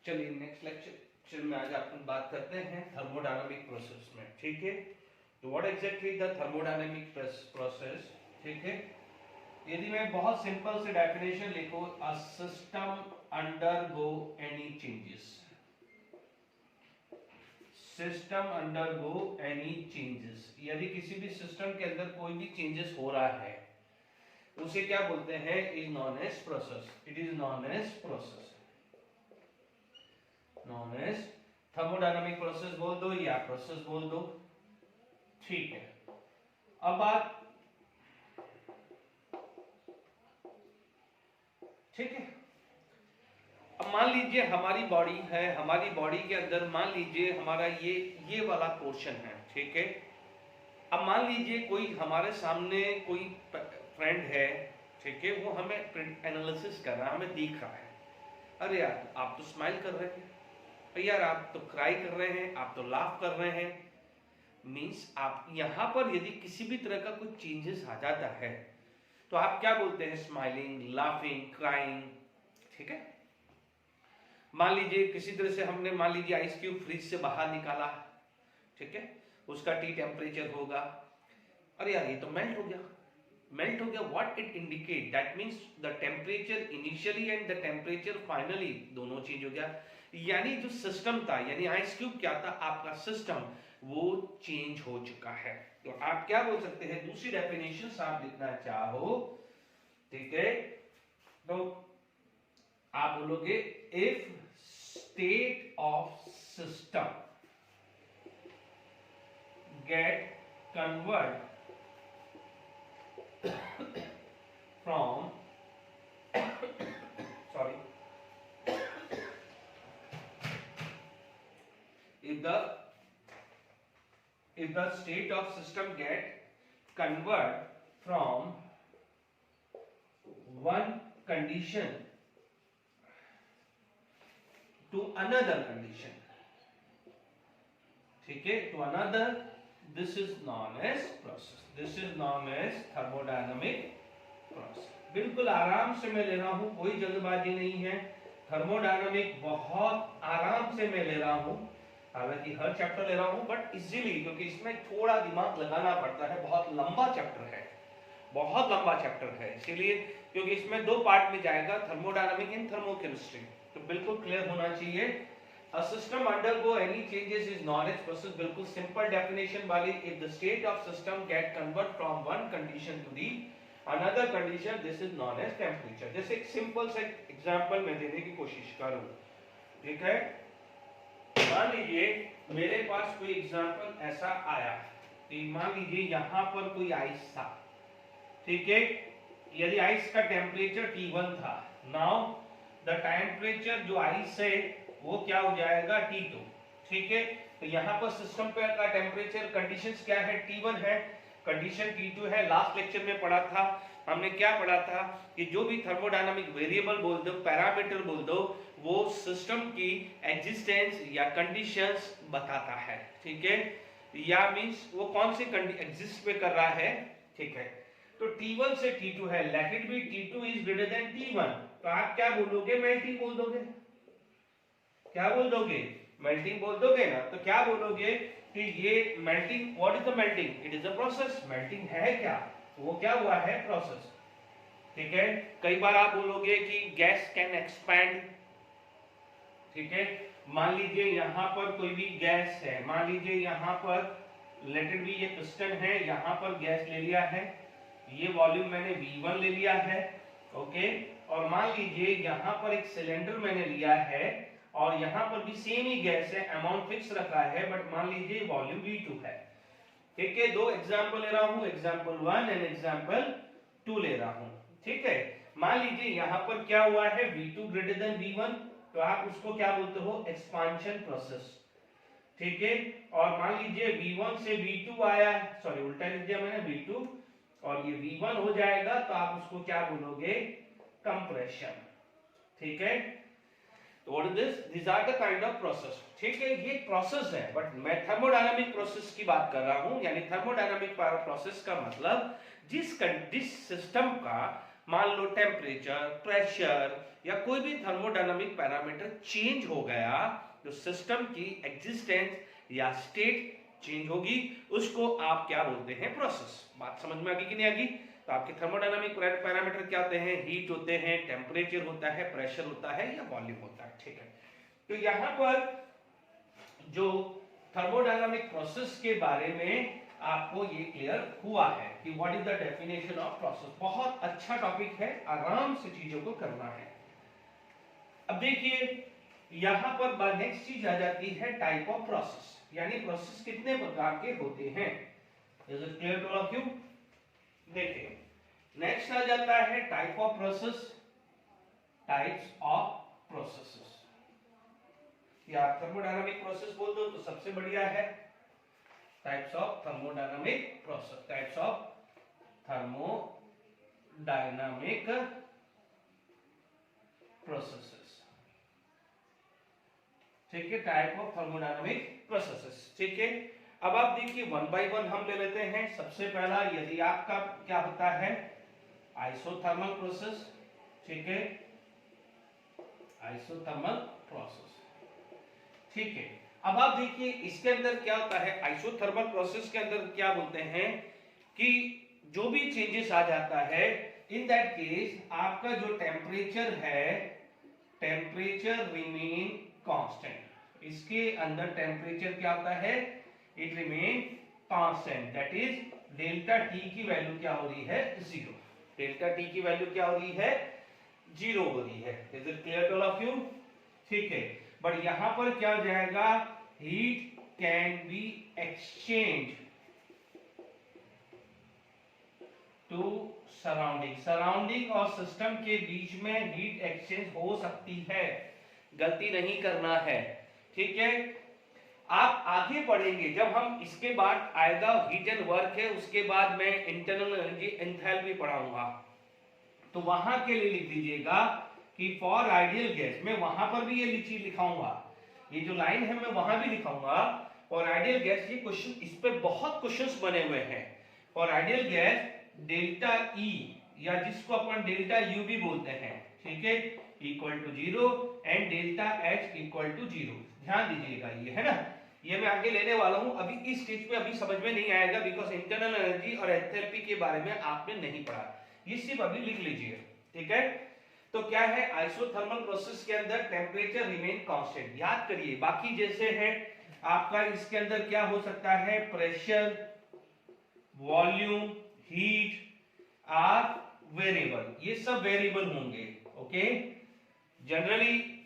चलिए next lecture में आज अपन बात करते हैं थर्मोडायनामिक प्रोसेस में। ठीक है, तो what exactly the thermodynamic process. ठीक है, यदि मैं बहुत सिंपल से डेफिनेशन लिखूं, a system undergo any changes, system undergo any changes, यदि किसी भी सिस्टम के अंदर कोई भी चेंजेस हो रहा है उसे क्या बोलते हैं, is non age process. It is non age process, non age thermodynamic process बोल दो या प्रोसेस बोल दो। ठीक है, अब बात, ठीक है, अब मान लीजिए हमारी बॉडी है, हमारी बॉडी के अंदर मान लीजिए हमारा ये वाला पोर्शन है। ठीक है, अब मान लीजिए कोई हमारे सामने कोई फ्रेंड है, ठीक है, वो हमें एनालिसिस कर रहा है, हमें दिख रहा है, अरे यार आप तो स्माइल कर रहे हैं, यार आप तो क्राई कर रहे हैं, आप तो लाफ कर रहे हैं। मीन्स आप यहां पर यदि किसी भी तरह का कुछ चेंजेस आ जाता है तो आप क्या बोलते हैं, स्माइलिंग, लाफिंग, क्राइंग। ठीक है, मान लीजिए किसी तरह से हमने मान लीजिए आइस क्यूब फ्रिज से बाहर निकाला, ठीक है, उसका टी टेम्परेचर होगा, अरे यार ये तो मेल्ट हो गया, मेल्ट हो गया। What it indicate, that means the temperature initially and the temperature finally दोनों चेंज हो गया। यानी जो सिस्टम था, यानी आइस क्यूब क्या था, आपका सिस्टम वो चेंज हो चुका है। तो आप क्या बोल सकते हैं, दूसरी डेफिनेशन आप लिखना चाहो, ठीक है, तो आप बोलोगे if state of system gate convert from sorry, if the state of system get convert from one condition to another condition, ठीक है, to another, this is known as process, this is known as thermodynamic process। बिल्कुल आराम से मैं ले रहा हूं, कोई जल्दबाजी नहीं है, थर्मोडायनामिक बहुत आराम से मैं ले रहा हूं, हालांकि हर चैप्टर ले रहा हूं बट इजीली, क्योंकि इसमें थोड़ा दिमाग लगाना पड़ता है, बहुत लंबा चैप्टर है, बहुत लंबा चैप्टर है, इसीलिए क्योंकि इसमें दो पार्ट में जाएगा, थर्मोडायनामिक एंड थर्मोकेमिस्ट्री, तो बिल्कुल क्लियर होना चाहिए। A system undergo any changes is known as process, बिल्कुल सिंपल डेफिनेशन वाली, if the state of system get convert from one condition to the another condition, this is known as temperature। जैसे एक simple सा example मैं देने की कोशिश करूं, ठीक है, मान लीजिए मेरे पास कोई एग्जांपल ऐसा आया, तो मान लीजिए यहां पर कोई आइस था, ठीक है, यदि आइस का टेम्परेचर T1 था, नाउ द टेम्परेचर जो आइस है वो क्या हो जाएगा, T2, ठीक है, तो यहाँ पर सिस्टम पे का टेम्परेचर कंडीशंस क्या है, T1 है, कंडीशन T2 है। लास्ट लेक्चर में पढ़ा था, हमने क्या पढ़ा था कि जो भी थर्मोडायनामिक वेरिएबल बोल दो, पैरामीटर बोल दो, वो सिस्टम की एग्जिस्टेंस या कंडीशंस बताता है, ठीक है, या मींस वो कौन सी एग्जिस्ट पे कर रहा है, ठीक है, तो T1 से T2 है, let it be T2 is greater than T1, तो आप क्या बोलोगे, मेल्टिंग बोल दोगे, क्या बोल दोगे, मेल्टिंग बोल दोगे ना, तो क्या बोलोगे कि ये melting, what is the melting, it is a process, melting है क्या, वो क्या हुआ है, प्रोसेस, ठीक है। कई बार आप बोलोगे कि गैस कैन एक्सपैंड, ठीक है, मान लीजिए यहां पर कोई भी गैस है, मान लीजिए यहां पर लेट इट बी ये पिस्टन है, यहां पर गैस ले लिया है, ये वॉल्यूम मैंने V1 ले लिया है, ओके, और मान लीजिए यहां पर एक सिलेंडर मैंने लिया है और यहां पर भी सेम ही गैस है, अमाउंट फिक्स रखा है, बट मान लीजिए वॉल्यूम V2 है, ठीक है, दो एग्जांपल ले रहा हूं, एग्जांपल 1 एंड एग्जांपल 2 ले रहा हूं, ठीक है। मान लीजिए यहां पर क्या हुआ है, V2 ग्रेटर देन V1, तो आप उसको क्या बोलते हो, एक्सपांशन प्रोसेस, ठीक है, और मान लीजिए V1 से V2 आया, सॉरी उल्टा लिख दिया मैंने, V2 और ये V1 हो जाएगा, तो आप उसको क्या बोलोगे, कंप्रेशन, ठीक है। तो what is this, this are the kind of process, ठीक है, ये प्रोसेस है, बट मैं थर्मोडायनामिक प्रोसेस की बात कर रहा हूं, यानी थर्मोडायनामिक प्रोसेस का मतलब जिस सिस्टम का मान लो टेम्परेचर, प्रेशर या कोई भी थर्मोडायनामिक पैरामीटर चेंज हो गया, जो सिस्टम की एग्जिस्टेंस या स्टेट चेंज होगी, उसको आप क्या बोलते हैं? प्रोसेस। बात समझ में आ गई कि नहीं आ गई? तो आपके थर्मोडायनामिक पैरामीटर क्या होते हैं? हीट होते हैं, टेम्परेचर होता है, प्रेशर होता है या वॉल्यूम होता है। ठीक है, तो यहां पर जो थर्मोडायनामिक प्रोसेस के बारे में आपको ये क्लियर हुआ है कि what is the definition of process. बहुत अच्छा टॉपिक है, आराम से चीजों को करना है। अब देखिए यहां पर नेक्स्ट चीज आ जाती है टाइप ऑफ प्रोसेस, यानी प्रोसेस कितने प्रकार के होते हैं। Is it clear to all of you? देखिए नेक्स्ट आ जाता है type of process, types of processes, या थर्मोडायनामिक प्रोसेस बोल दो तो सबसे बढ़िया है। Types of thermodynamic process, types of thermodynamic processes. ठीक है, टाइप ऑफ थर्मोडायनामिक प्रोसेसेस। ठीक है, अब आप देखिए वन बाय वन हम ले लेते हैं। सबसे पहला यदि आपका क्या होता है? Isothermal process. ठीक है, आइसोथर्मल प्रोसेस। ठीक है, अब आप देखिए इसके अंदर क्या होता है? आइसोथर्मल प्रोसेस के अंदर क्या बोलते हैं कि जो भी चेंजेस आ जाता है, इन दैट केस आपका जो टेम्परेचर है, टेम्परेचर रिमेन कांस्टेंट। इसके अंदर टेम्परेचर क्या होता है? It remain constant, that is delta T की वैल्यू क्या हो रही है? जीरो। डेल्टा टी की वैल्यू क्या हो रही है? जीरो हो रही है। Is it clear to all of you? ठीक है, बट यहां पर क्या हो जाएगा? Heat can be exchange to surrounding. Surrounding और सिस्टम के बीच में हीट एक्सचेंज हो सकती है, गलती नहीं करना है। ठीक है, आप आगे पढ़ेंगे जब हम इसके बाद आएगा हीट एंड वर्क है, उसके बाद मैं इंटरनल एनर्जी एंथैल्पी पढ़ाऊंगा, तो वहां के लिए लिख दीजिएगा कि फॉर आइडियल गैस, मैं वहां पर भी ये चीज लिखाऊंगा, ये जो लाइन है मैं वहां भी लिखाऊंगा फॉर आइडियल गैस। ये क्वेश्चन, इस पे बहुत क्वेश्चंस बने हुए हैं। For ideal gas delta E, या जिसको अपन डेल्टा यू भी बोलते हैं, ठीक है, equal to zero and delta H equal to zero. ध्यान दीजिएगा, ये है ना, ये मैं आगे लेने वाला हूं। अभी इस स्टेज पे अभी समझ में नहीं आएगा, बिकॉज इंटरनल एनर्जी और एंथैल्पी के बारे में आपने नहीं पढ़ा, ये सिर्फ अभी लिख लीजिए। ठीक है, तो क्या है? आइसोथर्मल प्रोसेस के अंदर टेम्परेचर रिमेन कांस्टेंट। याद करिए, बाकी जैसे है आपका इसके अंदर क्या हो सकता है? Pressure, volume, heat are variable, ये सब वेरिएबल होंगे। ओके, जनरली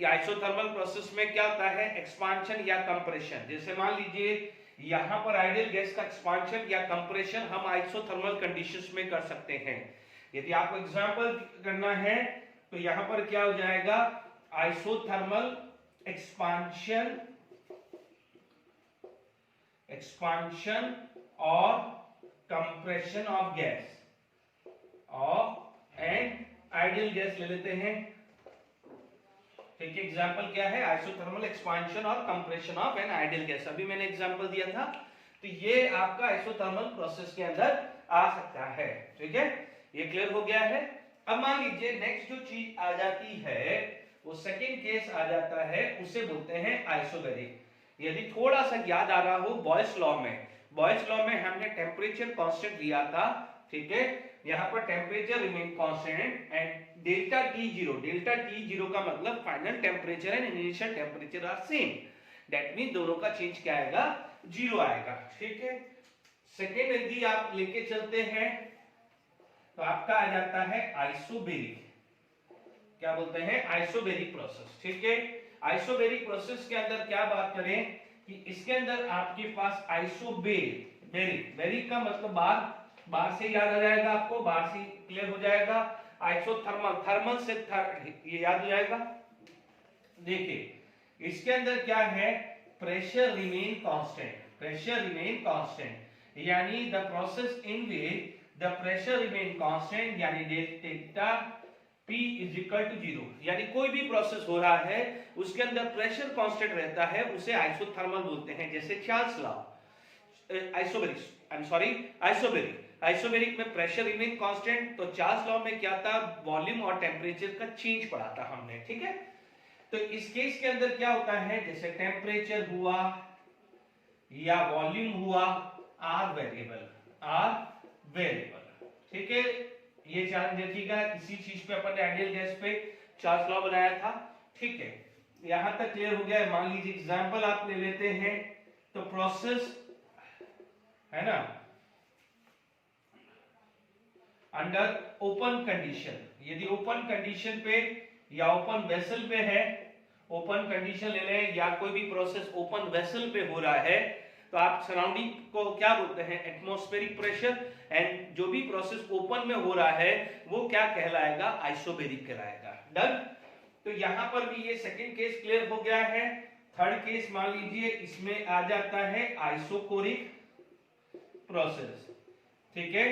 आइसोथर्मल प्रोसेस में क्या होता है? एक्सपांशन या कंप्रेशन। जैसे मान लीजिए यहां पर आइडियल गैस का एक्सपांशन या कंप्रेशन हम आइसोथर्मल कंडीशंस में कर सकते हैं। यदि आपको एग्जांपल करना है तो यहां पर क्या हो जाएगा? आइसोथर्मल एक्सपांशन, एक्सपांशन और compression of gas off and ideal gas ले लेते हैं। ठीक है, एग्जांपल क्या है? आइसोथर्मल एक्सपांशन और compression of an ideal gas. अभी मैंने एग्जांपल दिया था, तो ये आपका आइसोथर्मल प्रोसेस के अंदर आ सकता है। ठीक है, ये क्लियर हो गया है। अब मान लीजिए नेक्स्ट जो चीज आ जाती है वो सेकंड केस आ जाता है, उसे बोलते हैं आइसोबैरिक। यदि थोड़ा सा याद आ रहा हो, बॉयस लॉ में हमने टेम्परेचर कांस्टेंट लिया था। ठीक है, यहाँ पर temperature remain constant and delta T zero का मतलब final temperature and initial temperature are same, that mean दोनों का चेंज क्या आएगा? जीरो आएगा। ठीक है, सेकेंड यदि आप लेके चलते हैं तो आपका आ जाता है आइसोबैरिक। क्या बोलते हैं? Isobaric process. ठीक है, आइसोबैरिक प्रोसेस के अंदर क्या बात करें कि इसके अंदर आपके पास बेरिक का मतलब बार से याद आ जाएगा आपको, बार से क्लियर हो जाएगा। आइसोथर्मल, थर्मल से ये याद हो जाएगा। देखिए इसके अंदर क्या है? प्रेशर रिमेन कांस्टेंट, यानी the process in which the pressure remain constant, यानी delta P is equal to zero, यानी कोई भी प्रोसेस हो रहा है उसके अंदर प्रेशर कांस्टेंट रहता है, उसे आइसोथर्मल बोलते हैं। जैसे चार्ल्स लॉ, आइसोबैरिक, आइसोबैरिक में प्रेशर रिमेन कांस्टेंट, तो चार्ल्स लॉ में क्या था, वॉल्यूम और टेम्परेचर का चेंज पढ़ा था हमने, ठीक है। तो इस केस के अंदर क्या होता है, जैसे टेम्परेचर हुआ या वॉल्यूम हुआ, आर वेरिएबल, ठीक है। ये ध्यान रखिएगा, इसी चीज पे अपन ने आइडियल गैस पे चार्ल्स लॉ बनाया था, ठीक है। यहां तक क्लियर हो गया है। मान लीजिए एग्जांपल आप ले लेते हैं, तो प्रोसेस है ना अंडर ओपन कंडीशन, यदि ओपन कंडीशन पे या ओपन वेसल पे है, ओपन कंडीशन ले लें या कोई भी प्रोसेस ओपन वेसल पे हो रहा है, तो आप सराउंडिंग को क्या बोलते हैं, एटमॉस्फेरिक प्रेशर, एंड जो भी प्रोसेस ओपन में हो रहा है वो क्या कहलाएगा, आइसोबैरिक कहलाएगा। डन। तो यहां पर भी ये सेकंड केस क्लियर हो गया है। थर्ड केस मान लीजिए, इसमें आ जाता है आइसोकोरिक प्रोसेस, ठीक है।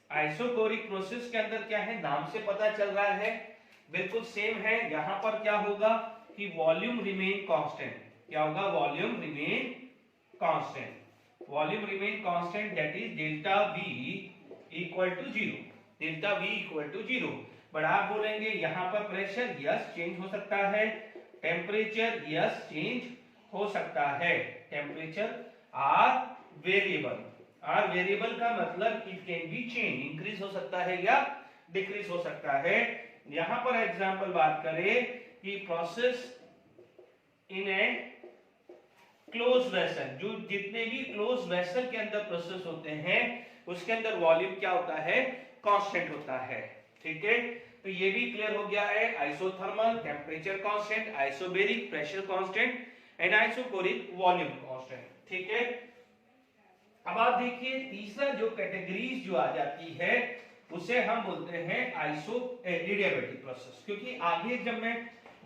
आइसोकोरिक प्रोसेस के अंदर क्या है, नाम से पता चल रहा है, बिल्कुल सेम है। यहां पर क्या होगा कि वॉल्यूम रिमेन कांस्टेंट, क्या होगा, volume remain constant, volume remain constant, that is delta V equal to 0, delta V equal to 0। But आप बोलेंगे यहां पर प्रेशर यस चेंज हो सकता है, टेम्परेचर यस चेंज हो सकता है, temperature are variable, are variable का मतलब it can be change, increase हो सकता है या डिक्रीज हो सकता है। यहां पर एग्जांपल बात करें कि process in A close vessel, जो जितने भी क्लोज वेसल के अंदर प्रोसेस होते हैं उसके अंदर वॉल्यूम क्या होता है, कांस्टेंट होता है, ठीक है। तो ये भी क्लियर हो गया है, isothermal temperature constant, isobaric pressure constant and isochoric volume constant, ठीक है। अब आप देखिए तीसरा जो कैटेगरीज जो आ जाती है उसे हम बोलते हैं एडियाबैटिक प्रोसेस, क्योंकि आगे जब मैं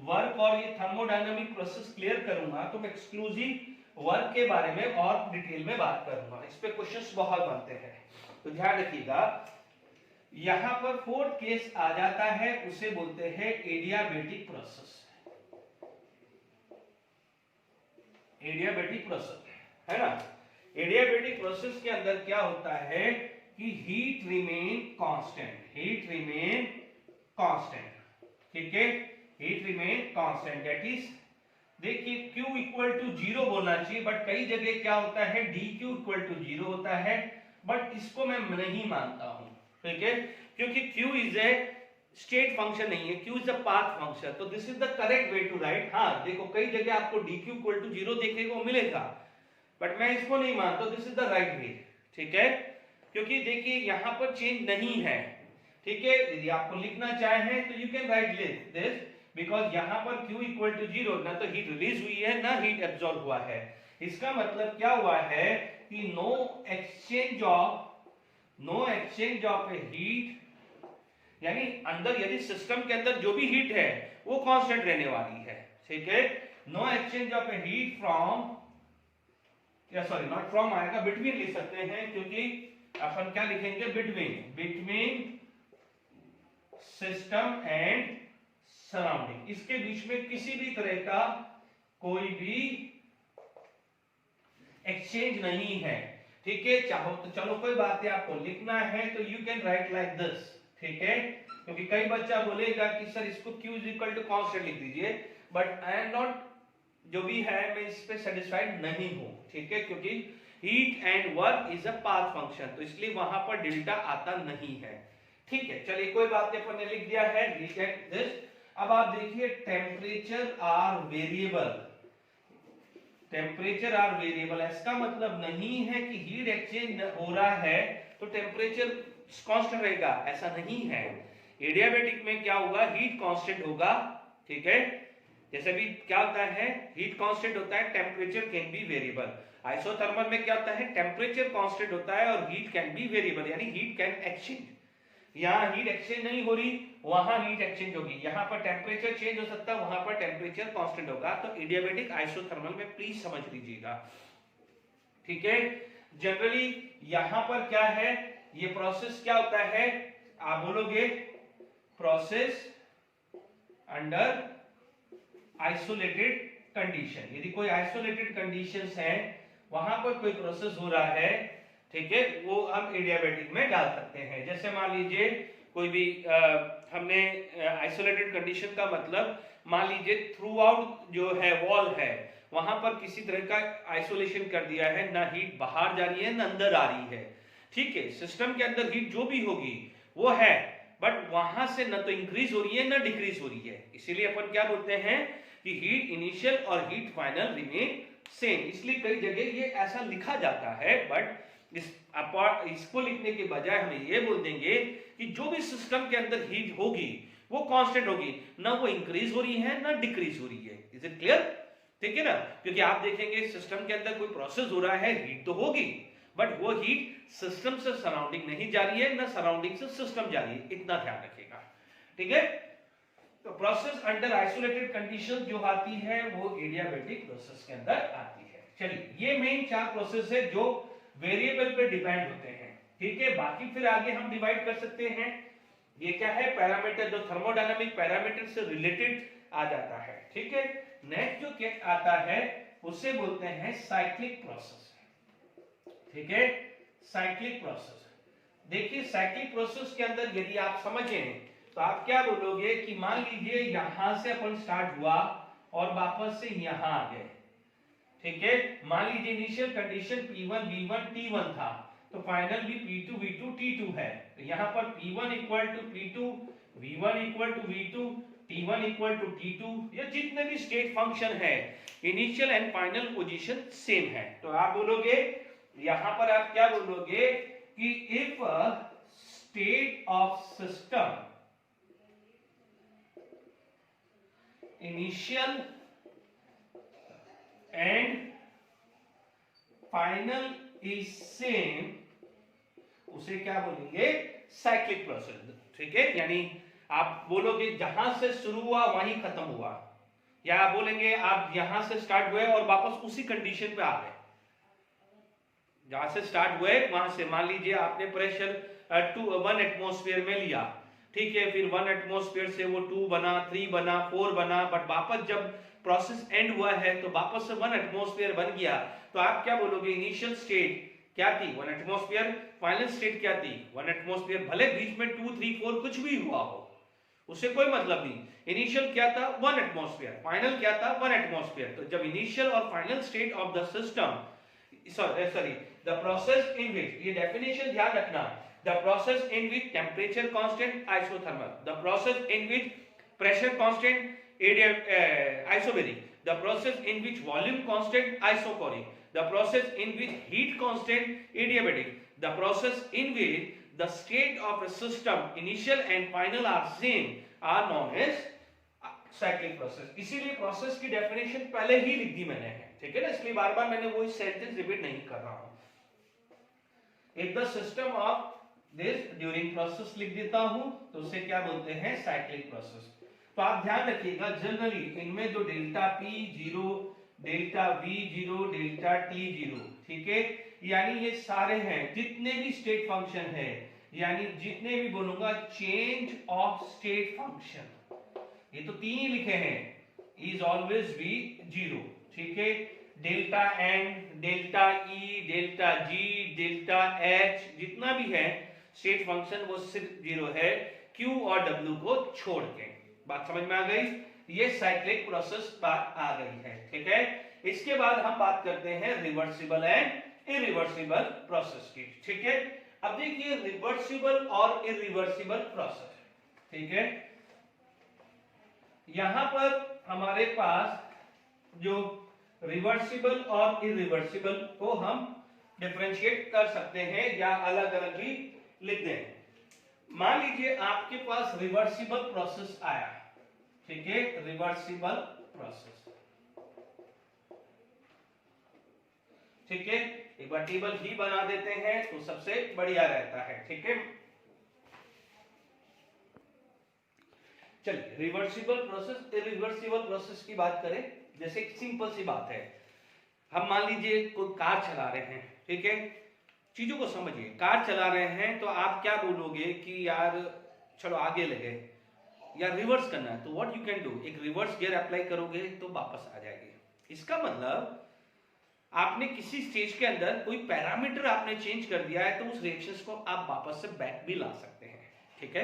वर्क और ये थर्मोडायनामिक प्रोसेस क्लियर करूंगा तो मैं एक्सक्लूसिव वर्क के बारे में और डिटेल में बात करूंगा, इस पे क्वेश्चंस बहुत बनते हैं, तो ध्यान रखिएगा। यहां पर फोर्थ केस आ जाता है, उसे बोलते हैं एडियाबैटिक प्रोसेस, एडियाबैटिक प्रोसेस है ना। एडियाबैटिक प्रोसेस के अंदर क्या होता है कि heat remain constant, heat remain constant, ठीक है, heat remain constant, that is, देखिए Q इक्वल टू 0 बोलना चाहिए, बट कई जगह क्या होता है dQ इक्वल टू 0 होता है, बट इसको मैं नहीं मानता हूं, ठीक है, क्योंकि Q is a state function नहीं है, Q is a path function, तो this is the correct way to write. हाँ देखो कई जगह आपको dQ इक्वल टू 0 देखने को मिलेगा, बट मैं इसको नहीं मानता, this is the right way, ठीक है, क्योंकि देखिए यहां पर चेंज नहीं है, ठीक है। यदि आपको लिखना चाहे तो you can write this, because यहां पर Q इक्वल टू 0, ना तो हीट रिलीज हुई है ना हीट एब्सॉर्ब हुआ है, इसका मतलब क्या हुआ है कि no exchange of a heat, यानी अंदर यदि सिस्टम के अंदर जो भी हीट है वो कांस्टेंट रहने वाली है, ठीक है। No exchange of a heat from, या सॉरी नॉट फ्रॉम आएगा, बिटवीन लिख सकते हैं, क्योंकि अपन क्या लिखेंगे, बिटवीन सिस्टम एंड सराउंडिंग, इसके बीच में किसी भी तरह का कोई भी एक्सचेंज नहीं है, ठीक है। चाहो तो चलो कोई बात है, आपको लिखना है तो you can write like this, ठीक है, क्योंकि कई बच्चा बोलेगा कि सर इसको Q is equal to constant लिख दीजिए, बट आई एम नॉट, जो भी है मैं इस पे सेटिस्फाइड नहीं हूं, ठीक है, क्योंकि heat and work is a path function, तो इसलिए वहां पर डेल्टा आता नहीं है, ठीक है। चलिए कोई बात नहीं, अपन ने लिख दिया है, रिजेक्ट दिस। अब आप देखिए temperature are variable, temperature are variable, इसका मतलब नहीं है कि हीट एक्सचेंज हो रहा है तो टेम्परेचर कांस्टेंट रहेगा, ऐसा नहीं है। एडियाबैटिक में क्या होगा, हीट कांस्टेंट होगा, ठीक है, जैसे भी क्या होता है हीट कांस्टेंट होता है, temperature can be variable. Isothermal में क्या होता है, टेम्परेचर कांस्टेंट होता है और हीट कैन बी वेरिएबल, यानी हीट कैन एक्सचेंज। यहाँ हीट एक्सचेंज नहीं हो रही, वहां हीट एक्सचेंज होगी, यहाँ पर टेम्परेचर चेंज हो सकता है, वहां पर टेम्परेचर कांस्टेंट होगा। तो एडियाबैटिक आइसोथर्मल में प्लीज समझ लीजिएगा, ठीक है। जनरली यहां पर क्या है, ये प्रोसेस क्या होता है, आप बोलोगे प्रोसेस अंडर आइसोलेटेड कंडीशन, यदि कोई आइसोलेटेड कंडीशंस है, वहां पर कोई प्रोसेस हो रहा है, ठीक है, वो हम एडियाबेटिक में डाल सकते हैं। जैसे मान लीजिए कोई भी हमने आइसोलेटेड कंडीशन का मतलब मान लीजिए थ्रू आउट जो है वॉल है वहां पर किसी तरह का आइसोलेशन कर दिया है, ना हीट बाहर जा रही है ना अंदर आ रही है, ठीक है, सिस्टम के अंदर हीट जो भी होगी वो है, बट वहां से न तो इंक्रीज हो रही है ना डिक्रीज हो रही है, इसीलिए अपन क्या बोलते हैं कि हीट इनिशियल और हीट फाइनल रिमेन सेम। इसलिए कई जगह ये ऐसा लिखा जाता है, बट इसको लिखने के बजाय हम ये बोल देंगे कि जो भी सिस्टम के अंदर हीट होगी वो कांस्टेंट होगी, ना वो इंक्रीज हो रही है ना डिक्रीज हो रही है। Is it clear? ठीक है ना, क्योंकि आप देखेंगे सिस्टम के अंदर कोई प्रोसेस हो रहा है, हीट तो होगी, बट वो हीट सिस्टम से सराउंडिंग नहीं जा रही है ना सराउंडिंग से सिस्टम जा रही है, इतना ध्यान रखिएगा। ठीक है, तो प्रोसेस अंडर आइसोलेटेड कंडीशन जो आती है वो एडियाबेटिक प्रोसेस के अंदर आती है। चलिए, ये मेन 4 प्रोसेस है जो वेरिएबल पे डिपेंड होते हैं। ठीक है, बाकी फिर आगे हम डिवाइड कर सकते हैं। ये क्या है, पैरामीटर, जो थर्मोडायनामिक पैरामीटर से रिलेटेड आ जाता है। ठीक है, नेक्स्ट जो क्या आता है उसे बोलते हैं साइक्लिक प्रोसेस। ठीक है, साइक्लिक प्रोसेस। देखिए, साइक्लिक प्रोसेस के अंदर यदि आप समझें तो आप क्या बोलोगे कि मान लीजिए यहां से अपन स्टार्ट हुआ और वापस से यहां आ गए। ठीक है, मान लीजिए initial condition P1 V1 T1 था, तो फाइनल भी P2 V2 T2 है। तो यहां पर P1 equal to P2, V1 equal to V2, T1 equal to T2, ये जितने भी स्टेट फंक्शन है initial and final position same है। तो आप बोलोगे, यहां पर आप क्या बोलोगे कि if state of system initial and final is same, उसे क्या बोलेंगे, साइक्लिक प्रोसेस। ठीक है, यानी आप बोलोगे जहां से शुरू हुआ वहीं खत्म हुआ, या आप बोलेंगे आप यहां से स्टार्ट हुए और वापस उसी कंडीशन पे आ गए जहां से स्टार्ट हुए वहां से। मान लीजिए आपने प्रेशर 1 एटमॉस्फेयर में लिया, ठीक है, फिर 1 एटमॉस्फेयर से वो 2 बना, 3 बना, 4 बना, बट वापस जब प्रोसेस एंड हुआ है तो वापस से 1 एटमॉस्फेयर बन गया। तो आप क्या बोलोगे, इनिशियल स्टेट क्या थी 1 एटमॉस्फेयर, फाइनल स्टेट क्या थी 1 एटमॉस्फेयर। भले बीच में 2, 3, 4 कुछ भी हुआ हो, उससे कोई मतलब नहीं। इनिशियल क्या था 1 एटमॉस्फेयर, फाइनल क्या था 1 एटमॉस्फेयर। तो जब इनिशियल और final state of the system, sorry the process in which, ये डेफिनेशन ध्यान रखना, the process in which temperature constant isothermal, the process in which pressure constant isobaric, the process in which volume constant isochoric, the process in which heat constant adiabatic, the process in which the state of a system initial and final are same are known as cyclic process। इसीलिए process की definition पहले ही लिख दी मैंने है, ठीक है ना, इसलिए बार बार मैंने वो सेंटेंस रिपीट नहीं कर रहा हूं। if the system of this during process लिख देता हूं तो उसे क्या बोलते हैं, साइक्लिक प्रोसेस। तो आप ध्यान रखिएगा, जनरली इनमें जो delta P0, delta V0, delta T0, ठीक है, यानी ये सारे हैं जितने भी स्टेट फंक्शन है, यानी जितने भी बोलूंगा चेंज ऑफ स्टेट फंक्शन, ये तो 3 ही लिखे हैं, इज ऑलवेज बी 0। ठीक है, delta N, delta E, delta G, delta H, जितना भी है स्टेट फंक्शन वो सिर्फ 0 है, Q और W को छोड़ के। बात समझ में आ गई? ये साइक्लिक प्रोसेस बात आ गई है। ठीक है, इसके बाद हम बात करते हैं रिवर्सिबल एंड इरिवर्सिबल प्रोसेस की। ठीक है, अब देखिए रिवर्सिबल और इरिवर्सिबल प्रोसेस, ठीक है, यहां पर हमारे पास जो रिवर्सिबल और इरिवर्सिबल को हम डिफरेंशिएट कर सकते हैं या अलग अलग भी लिख दें। मान लीजिए आपके पास रिवर्सिबल प्रोसेस आया, ठीक है, रिवर्सिबल प्रोसेस, ठीक है, एक बार टेबल ही बना देते हैं तो सबसे बढ़िया रहता है। ठीक है, चलिए रिवर्सिबल प्रोसेस, इरिवर्सिबल प्रोसेस की बात करें। जैसे एक सिंपल सी बात है, हम मान लीजिए कोई कार चला रहे हैं, ठीक है, चीजों को समझिए, कार चला रहे हैं तो आप क्या बोलोगे कि यार चलो आगे लगे या रिवर्स करना है, तो व्हाट यू कैन डू, एक रिवर्स गियर अप्लाई करोगे तो वापस आ जाएगी। इसका मतलब आपने किसी स्टेज के अंदर कोई पैरामीटर आपने चेंज कर दिया है तो उस रिएक्शंस को आप वापस से बैक भी ला सकते हैं, ठीक है,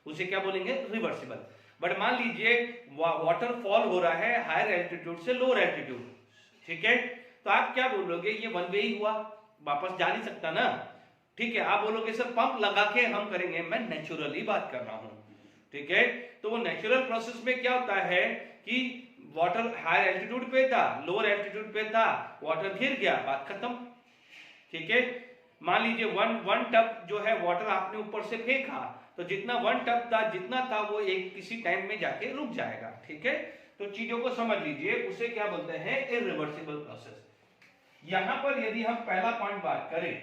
उसे क्या बोलेंगे, रिवर्सिबल। बट मान लीजिए वाटर फॉल हो रहा है हायर एल्टीट्यूड से लोअर एल्टीट्यूड, ठीक है, तो आप क्या बोलोगे, ये वन वे ही हुआ, वापस जा नहीं सकता ना, ठीक है। आप बोलोगे सर पंप लगा के हम करेंगे, मैं नेचुरली बात कर रहा हूं, ठीक है। तो वो नेचुरल प्रोसेस में क्या होता है कि वाटर हायर एल्टीट्यूड पे था, लोअर एल्टीट्यूड पे था, वाटर गिर गया, बात खत्म, ठीक है। मान लीजिए वन टब जो है वाटर आपने ऊपर से फेंका, तो जितना वन टब था जितना था वो एक किसी टाइम में जाके रुक जाएगा, ठीक है। तो चीजों को समझ लीजिए, उसे क्या बोलते हैं, इरिवर्सिबल प्रोसेस। यहां पर यदि हम पहला पॉइंट बात करें,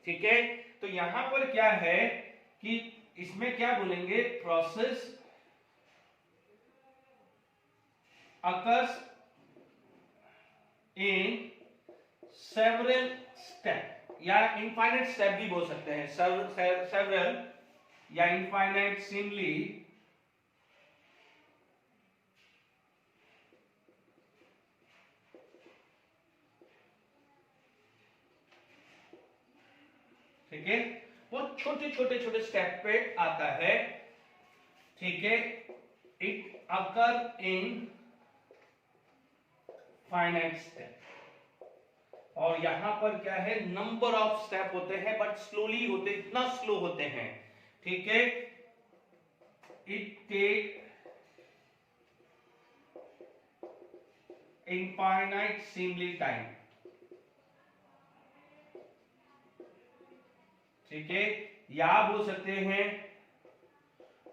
ठीक है, तो यहां पर क्या है कि इसमें क्या बोलेंगे, process occurs in several step या infinite step भी बोल सकते हैं, several या infinite simply ठीक है, वो छोटे छोटे छोटे स्टेप पे आता है, ठीक है। It occur in finite step, और यहां पर क्या है, नंबर ऑफ स्टेप होते हैं बट स्लोली होते, इतना स्लो होते हैं, ठीक है। It take infinite simply time, ठीक है, या बोल सकते हैं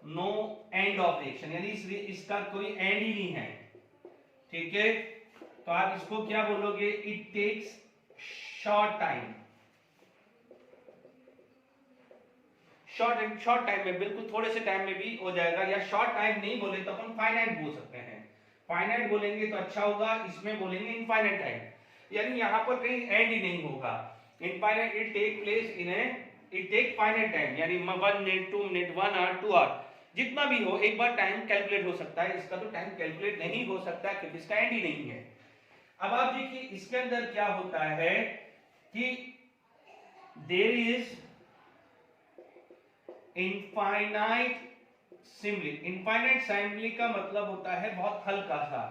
नो एंड ऑफ रिएक्शन, यानी इसका कोई एंड ही नहीं है, ठीक है। तो आप इसको क्या बोलोगे, it takes short time, short time में, बिल्कुल थोड़े से टाइम में भी हो जाएगा, या शॉर्ट टाइम नहीं बोले तो अपन फाइनाइट बोल सकते हैं, फाइनाइट बोलेंगे तो अच्छा होगा, इसमें बोलेंगे इनफाइनाइट टाइम, यानी यहां पर कहीं एंड ही नहीं होगा। Infinite it take place in a, it take finite time, यानी 1 मिनट 2 मिनट 1 आवर 2 आवर, जितना भी हो एक बार टाइम कैलकुलेट हो सकता है, इसका तो टाइम कैलकुलेट नहीं हो सकता क्योंकि इसका एंड ही नहीं है। अब आप देखिए इसके अंदर क्या होता है कि there is infinite simply, infinite simply का मतलब होता है बहुत हल्का सा,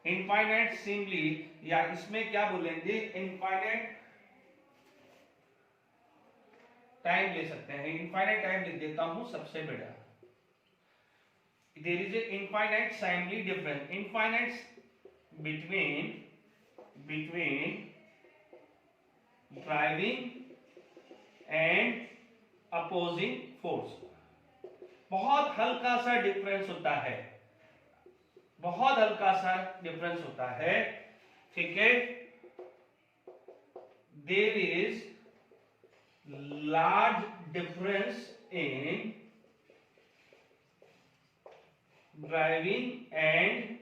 इनफाइनाइट सिंपली, या इसमें क्या बोलेंगे, इनफाइनाइट टाइम ले सकते हैं, इनफाइनाइट टाइम लिख देता हूं सबसे बड़ा, there is a infinite simply difference, infinite between driving and opposing force, बहुत हल्का सा डिफरेंस होता है, बहुत हल्का सा डिफरेंस होता है, ठीक है। There is large difference in driving and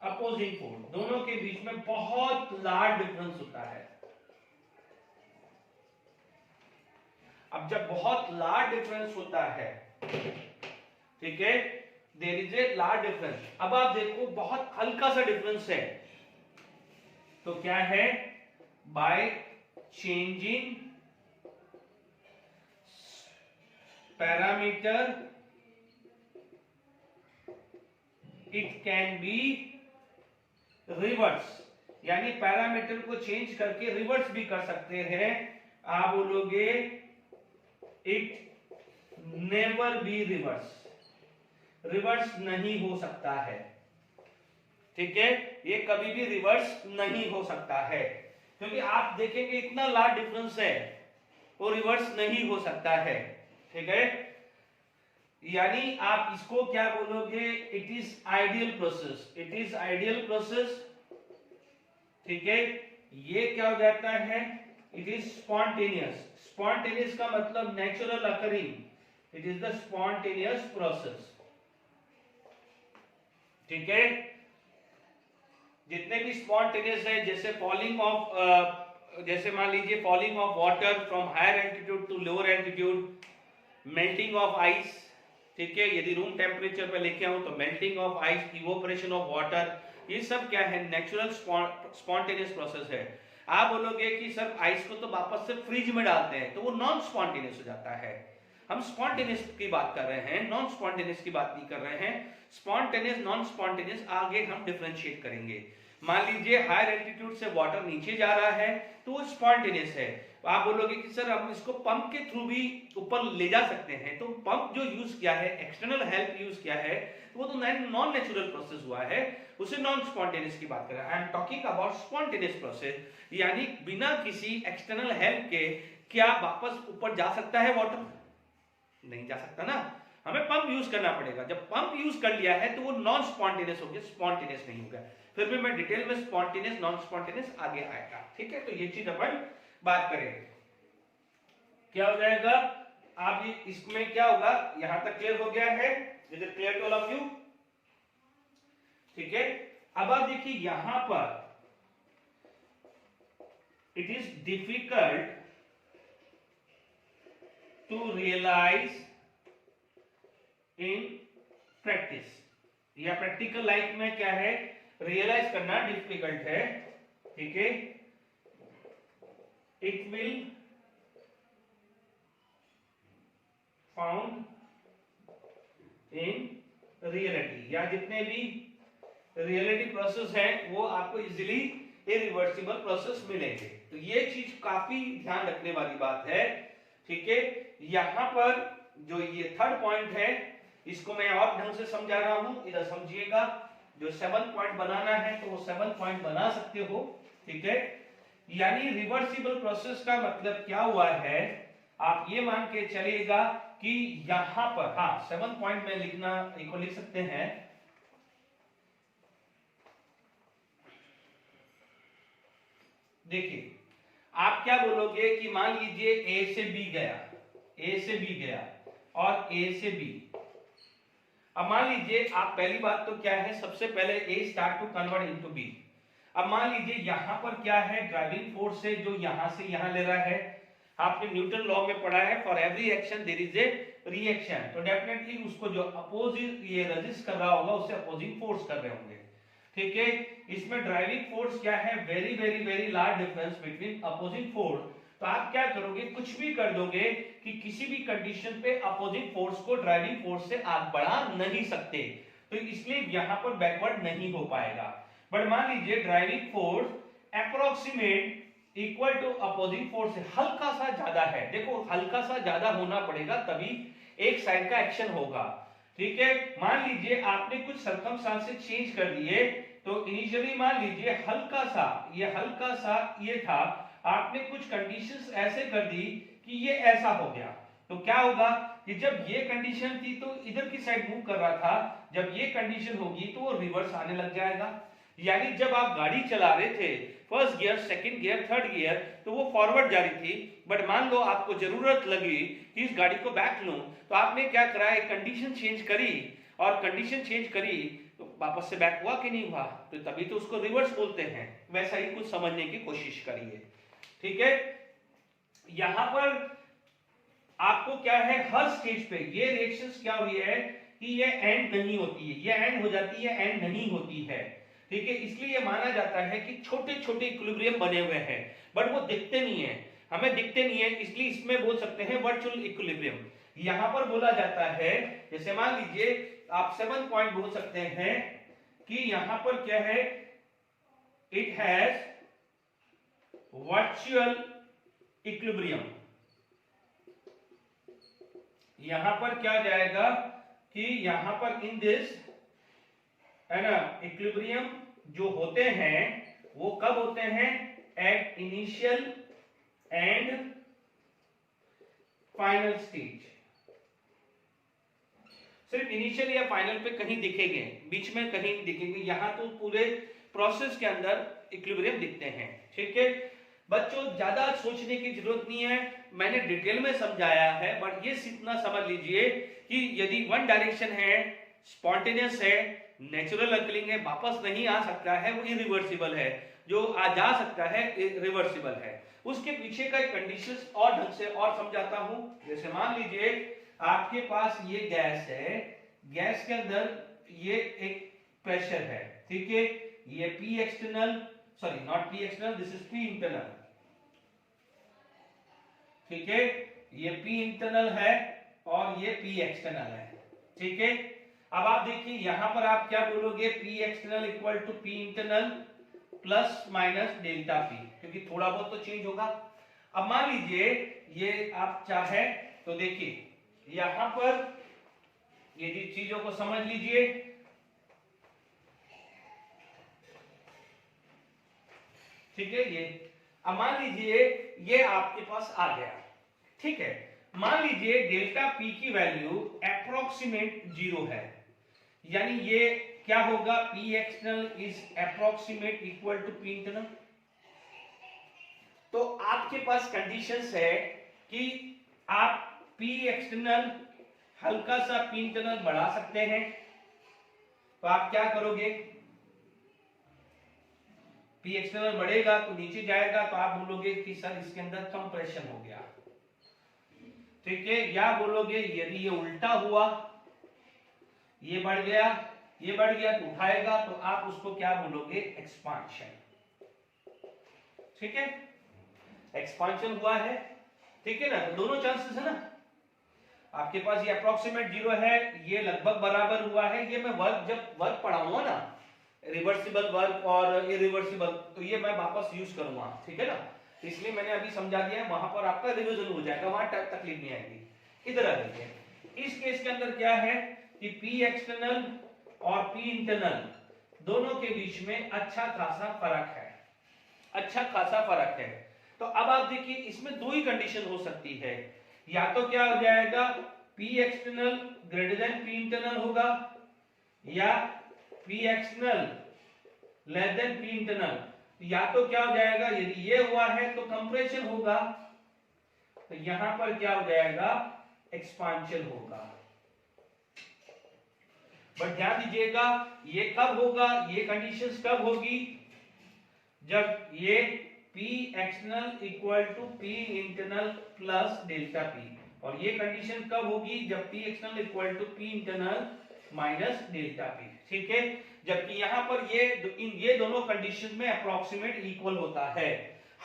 opposing force, दोनों के बीच में बहुत लार्ज डिफरेंस होता है। अब जब बहुत लार्ज डिफरेंस होता है, ठीक है, there is a large difference, अब आप देखो बहुत हल्का सा डिफरेंस है, तो क्या है, by changing parameter it can be reverse, यानी पैरामीटर को चेंज करके रिवर्स भी कर सकते हैं। आप बोलोगे it never be reverse, reverse नहीं हो सकता है, ठीक है, ये कभी भी रिवर्स नहीं हो सकता है, क्योंकि आप देखेंगे इतना लार्ज डिफरेंस है, वो रिवर्स नहीं हो सकता है, ठीक है। यानी आप इसको क्या बोलोगे, it is ideal process, it is ideal process, ठीक है। ये क्या हो जाता है, इट इज स्पॉन्टेनियस, स्पॉन्टेनियस का मतलब natural occurring, it is the spontaneous process, ठीक है। जितने भी स्पॉन्टेनियस है, जैसे फॉलिंग ऑफ, जैसे मान लीजिए falling of water from higher altitude to lower altitude, melting of ice, ठीक है, यदि रूम टेम्परेचर पे लेके आऊं तो melting of ice, evaporation of water, ये सब क्या है, नेचुरल स्पॉन्टेनियस प्रोसेस है। आप बोलोगे कि सर आइस को तो वापस से फ्रिज में डालते हैं, तो वो नॉन स्पॉन्टेनियस हो जाता है। हम स्पॉन्टेनियस की बात कर रहे हैं, नॉन स्पॉन्टेनियस की बात नहीं कर रहे हैं। स्पॉन्टेनियस नॉन स्पॉन्टेनियस आगे हम डिफरेंशिएट करेंगे। मान लीजिए हायर एल्टीट्यूड से वाटर नीचे जा रहा है तो वो स्पॉन्टेनियस है। आप बोलोगे कि सर हम इसको पंप के थ्रू भी ऊपर ले जा सकते हैं, तो पंप जो यूज किया है, एक्सटर्नल हेल्प यूज किया है, तो वो तो नॉन नेचुरल प्रोसेस हुआ है, उसे नॉन स्पॉन्टेनियस की बात कर रहे हैं। I am talking about spontaneous process, यानी बिना किसी एक्सटर्नल हेल्प के क्या वापस ऊपर जा सकता है वाटर? नहीं जा सकता ना, हमें पंप यूज करना पड़ेगा। जब पंप यूज कर लिया है तो वो नॉन स्पॉन्टेनियस हो गया, स्पॉन्टेनियस नहीं हो गया। फिर भी मैं डिटेल में स्पॉन्टेनियस नॉन स्पॉन्टेनियस आगे आएगा, ठीक है। तो ये चीज अपन बात करेंगे। क्या हो जाएगा, आप ये इसमें क्या होगा, यहां तक क्लियर हो गया है? Is it clear to all of you? ठीक है। अब आप देखिए यहां पर it is difficult to realise in practice, या प्रैक्टिकल लाइफ में क्या है, रियलाइज करना डिफिकल्ट है, ठीक है। It will found in reality, या जितने भी रियलिटी प्रोसेस है वो आपको इजीली इरिवर्सिबल प्रोसेस मिलेंगे। तो ये चीज काफी ध्यान रखने वाली बात है, ठीक है। यहां पर जो ये थर्ड पॉइंट है इसको मैं और ढंग से समझा रहा हूं, इधर समझिएगा। जो 7 पॉइंट बनाना है तो वो 7 पॉइंट बना सकते हो, ठीक है। यानी रिवर्सिबल प्रोसेस का मतलब क्या हुआ है, आप ये मान के चलिएगा कि यहां पर, हाँ 7 पॉइंट में लिखना, एक लिख सकते हैं। देखिए आप क्या बोलोगे कि मान लीजिए ए से बी गया, ए से बी गया और ए से बी। अब मान लीजिए आप, पहली बात तो क्या है, सबसे पहले A start to convert into B. अब मान लीजिए यहां पर क्या है, ड्राइविंग फोर्स है जो यहां से यहां ले रहा है। आपने न्यूटन लॉ में पढ़ा है, for every action there is a reaction, तो डेफिनेटली उसको जो अपोजिट ये रेजिस्ट कर रहा होगा उसे अपोजिंग फोर्स कर रहे होंगे, ठीक है। इसमें ड्राइविंग फोर्स क्या है, very very very large difference between opposing force. तो आप क्या करोगे, कुछ भी कर दोगे कि किसी भी कंडीशन पे अपोजिंग फोर्स को ड्राइविंग फोर्स से आगे बढ़ा नहीं सकते, तो इसलिए यहां पर बैकवर्ड नहीं हो पाएगा। बट मान लीजिए driving force approximate equal to opposing force से हल्का सा ज्यादा है, देखो हल्का सा ज्यादा होना पड़ेगा तभी एक साइड का एक्शन होगा, ठीक है। मान लीजिए आपने कुछ सर्कमस्टांसेस चेंज कर दिए, तो इनिशियली मान लीजिए हल्का सा ये था, आपने कुछ कंडीशंस ऐसे कर दी कि ये ऐसा हो गया, तो क्या होगा कि जब ये कंडीशन थी तो इधर की साइड मूव कर रहा था, जब ये कंडीशन होगी तो वो रिवर्स आने लग जाएगा। यानी जब आप गाड़ी चला रहे थे, first gear, second gear, third gear, तो वो फॉरवर्ड जा रही थी, बट मान लो आपको जरूरत लगी कि इस गाड़ी को बैक लूं, तो आपने क्या करा, एक कंडीशन चेंज करी, और कंडीशन चेंज करी तो वापस से बैक हुआ कि नहीं हुआ, तो तभी तो उसको रिवर्स बोलते हैं। वैसा ही कुछ समझने की कोशिश करिए, ठीक है। यहां पर आपको क्या है, हर स्टेज पे ये रिएक्शंस क्या हुई है कि ये एंड नहीं होती है, ये एंड हो जाती है, एंड नहीं होती है, ठीक है। इसलिए माना जाता है कि छोटे छोटे इक्विलिब्रियम बने हुए हैं, बट वो दिखते नहीं है, हमें दिखते नहीं है, इसलिए इसमें बोल सकते हैं वर्चुअल इक्विलिब्रियम। यहां पर बोला जाता है, जैसे मान लीजिए आप 7 पॉइंट बोल सकते हैं कि यहां पर क्या है, इट हैज वर्चुअल इक्विलिब्रियम। यहां पर क्या जाएगा कि यहां पर इन दिस है ना, इक्विलिब्रियम जो होते हैं वो कब होते हैं, at initial and final stage. सिर्फ इनिशियल या फाइनल पे कहीं दिखेंगे, बीच में कहीं नहीं दिखेंगे, यहां तो पूरे प्रोसेस के अंदर इक्विलिब्रियम दिखते हैं, ठीक है। बच्चों ज्यादा सोचने की जरूरत नहीं है, मैंने डिटेल में समझाया है, बट ये इतना समझ लीजिए कि यदि वन डायरेक्शन है, स्पॉन्टेनियस है, नेचुरल अकलिंग है, वापस नहीं आ सकता है, वो इरिवर्सिबल है, जो आ जा सकता है रिवर्सिबल है। उसके पीछे का एक कंडीशंस और ढंग से और समझाता हूं। जैसे मान लीजिए आपके पास ये गैस है, गैस के अंदर ये एक प्रेशर है, ठीक है, ये P external, sorry not P external, this is P internal, ठीक है, ये P इंटरनल है और ये P एक्सटर्नल है, ठीक है। अब आप देखिए यहां पर आप क्या बोलोगे, P external equal to P internal plus minus delta P, क्योंकि थोड़ा बहुत तो चेंज होगा। अब मान लीजिए ये आप चाहे तो देखिए यहां पर ये चीजों को समझ लीजिए, ठीक है। ये अब मान लीजिए ये आपके पास आ गया, ठीक है। मान लीजिए डेल्टा P की वैल्यू अप्रोक्सीमेट 0 है, यानी ये क्या होगा, P external is approximate equal to P internal. तो आपके पास कंडीशंस है कि आप P एक्सटर्नल हल्का सा P इंटरनल बढ़ा सकते हैं, तो आप क्या करोगे, P एक्सटर्नल बढ़ेगा तो नीचे जाएगा, तो आप बोलोगे कि सर इसके अंदर कंप्रेशन हो गया, ठीक है। या बोलोगे यदि ये उल्टा हुआ, ये बढ़ गया, ये बढ़ गया तो उठाएगा, तो आप उसको क्या बोलोगे, एक्सपांशन, ठीक है। एक्सपांशन हुआ है, ठीक है ना, तो दोनों चांसेस है ना। आपके पास ये अप्रोक्सीमेट 0 है, ये लगभग बराबर हुआ है, ये मैं वर्क जब वर्क पढ़ाऊंगा ना, रिवर्सिबल वर्क और इरिवर्सिबल, तो ये मैं वापस यूज करूंगा, ठीक है ना, इसलिए मैंने अभी समझा दिया है, वहां पर आपका रिवीजन हो जाएगा, वहां तकलीफ नहीं आएगी। इधर आ जाइए, इस केस के अंदर क्या है कि P एक्सटर्नल और P इंटरनल दोनों के बीच में अच्छा खासा फर्क है, अच्छा खासा फर्क है। तो अब आप देखिए इसमें दो ही कंडीशन हो सकती है, या तो क्या हो जाएगा, P external greater than P internal होगा, या P external less than P internal. या तो क्या हो जाएगा, यदि ये हुआ है तो कंप्रेशन होगा, तो यहां पर क्या हो जाएगा, एक्सपांशन होगा। बट ध्यान दीजिएगा ये कब होगा, ये कंडीशंस कब होगी, जब ये P external equal to P internal plus delta P, और ये कंडीशन कब होगी, जब P external equal to P internal minus delta P, ठीक है। जबकि यहां पर ये दोनों कंडीशन में अप्रोक्सीमेट इक्वल होता है,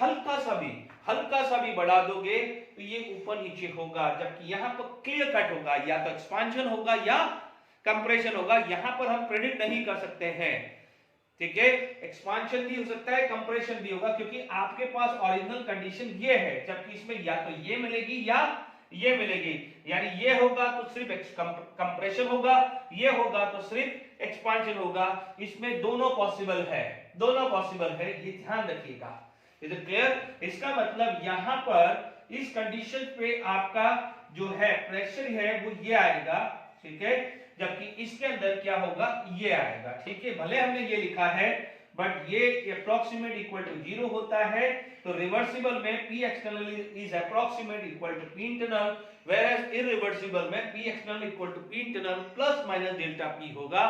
हल्का सा भी बढ़ा दोगे तो ये ऊपर नीचे होगा, जबकि यहां पर क्लियर कट होगा, या तो एक्सपांशन होगा या कंप्रेशन होगा, यहां पर हम प्रेडिक्ट नहीं कर सकते हैं, ठीक है। एक्सपांशन भी हो सकता है, कंप्रेशन भी होगा, क्योंकि आपके पास ओरिजिनल कंडीशन ये है, जबकि इसमें या तो ये मिलेगी या ये मिलेगी, यानी ये होगा तो सिर्फ कंप्रेशन होगा, ये होगा तो सिर्फ एक्सपांशन होगा, इसमें दोनों पॉसिबल है, दोनों पॉसिबल है, ये ध्यान रखिएगा। Is it clear? इसका मतलब यहां पर इस कंडीशन पे आपका जो है प्रेशर है वो ये आएगा, ठीक है, जबकि इसके अंदर क्या होगा, ये आएगा, ठीक है। भले हमने ये लिखा है बट ये अप्रोक्सीमेट इक्वल टू 0 होता है, तो रिवर्सिबल में P external is approximate equal to P internal, whereas irreversible में P external equal to P internal plus minus delta P होगा,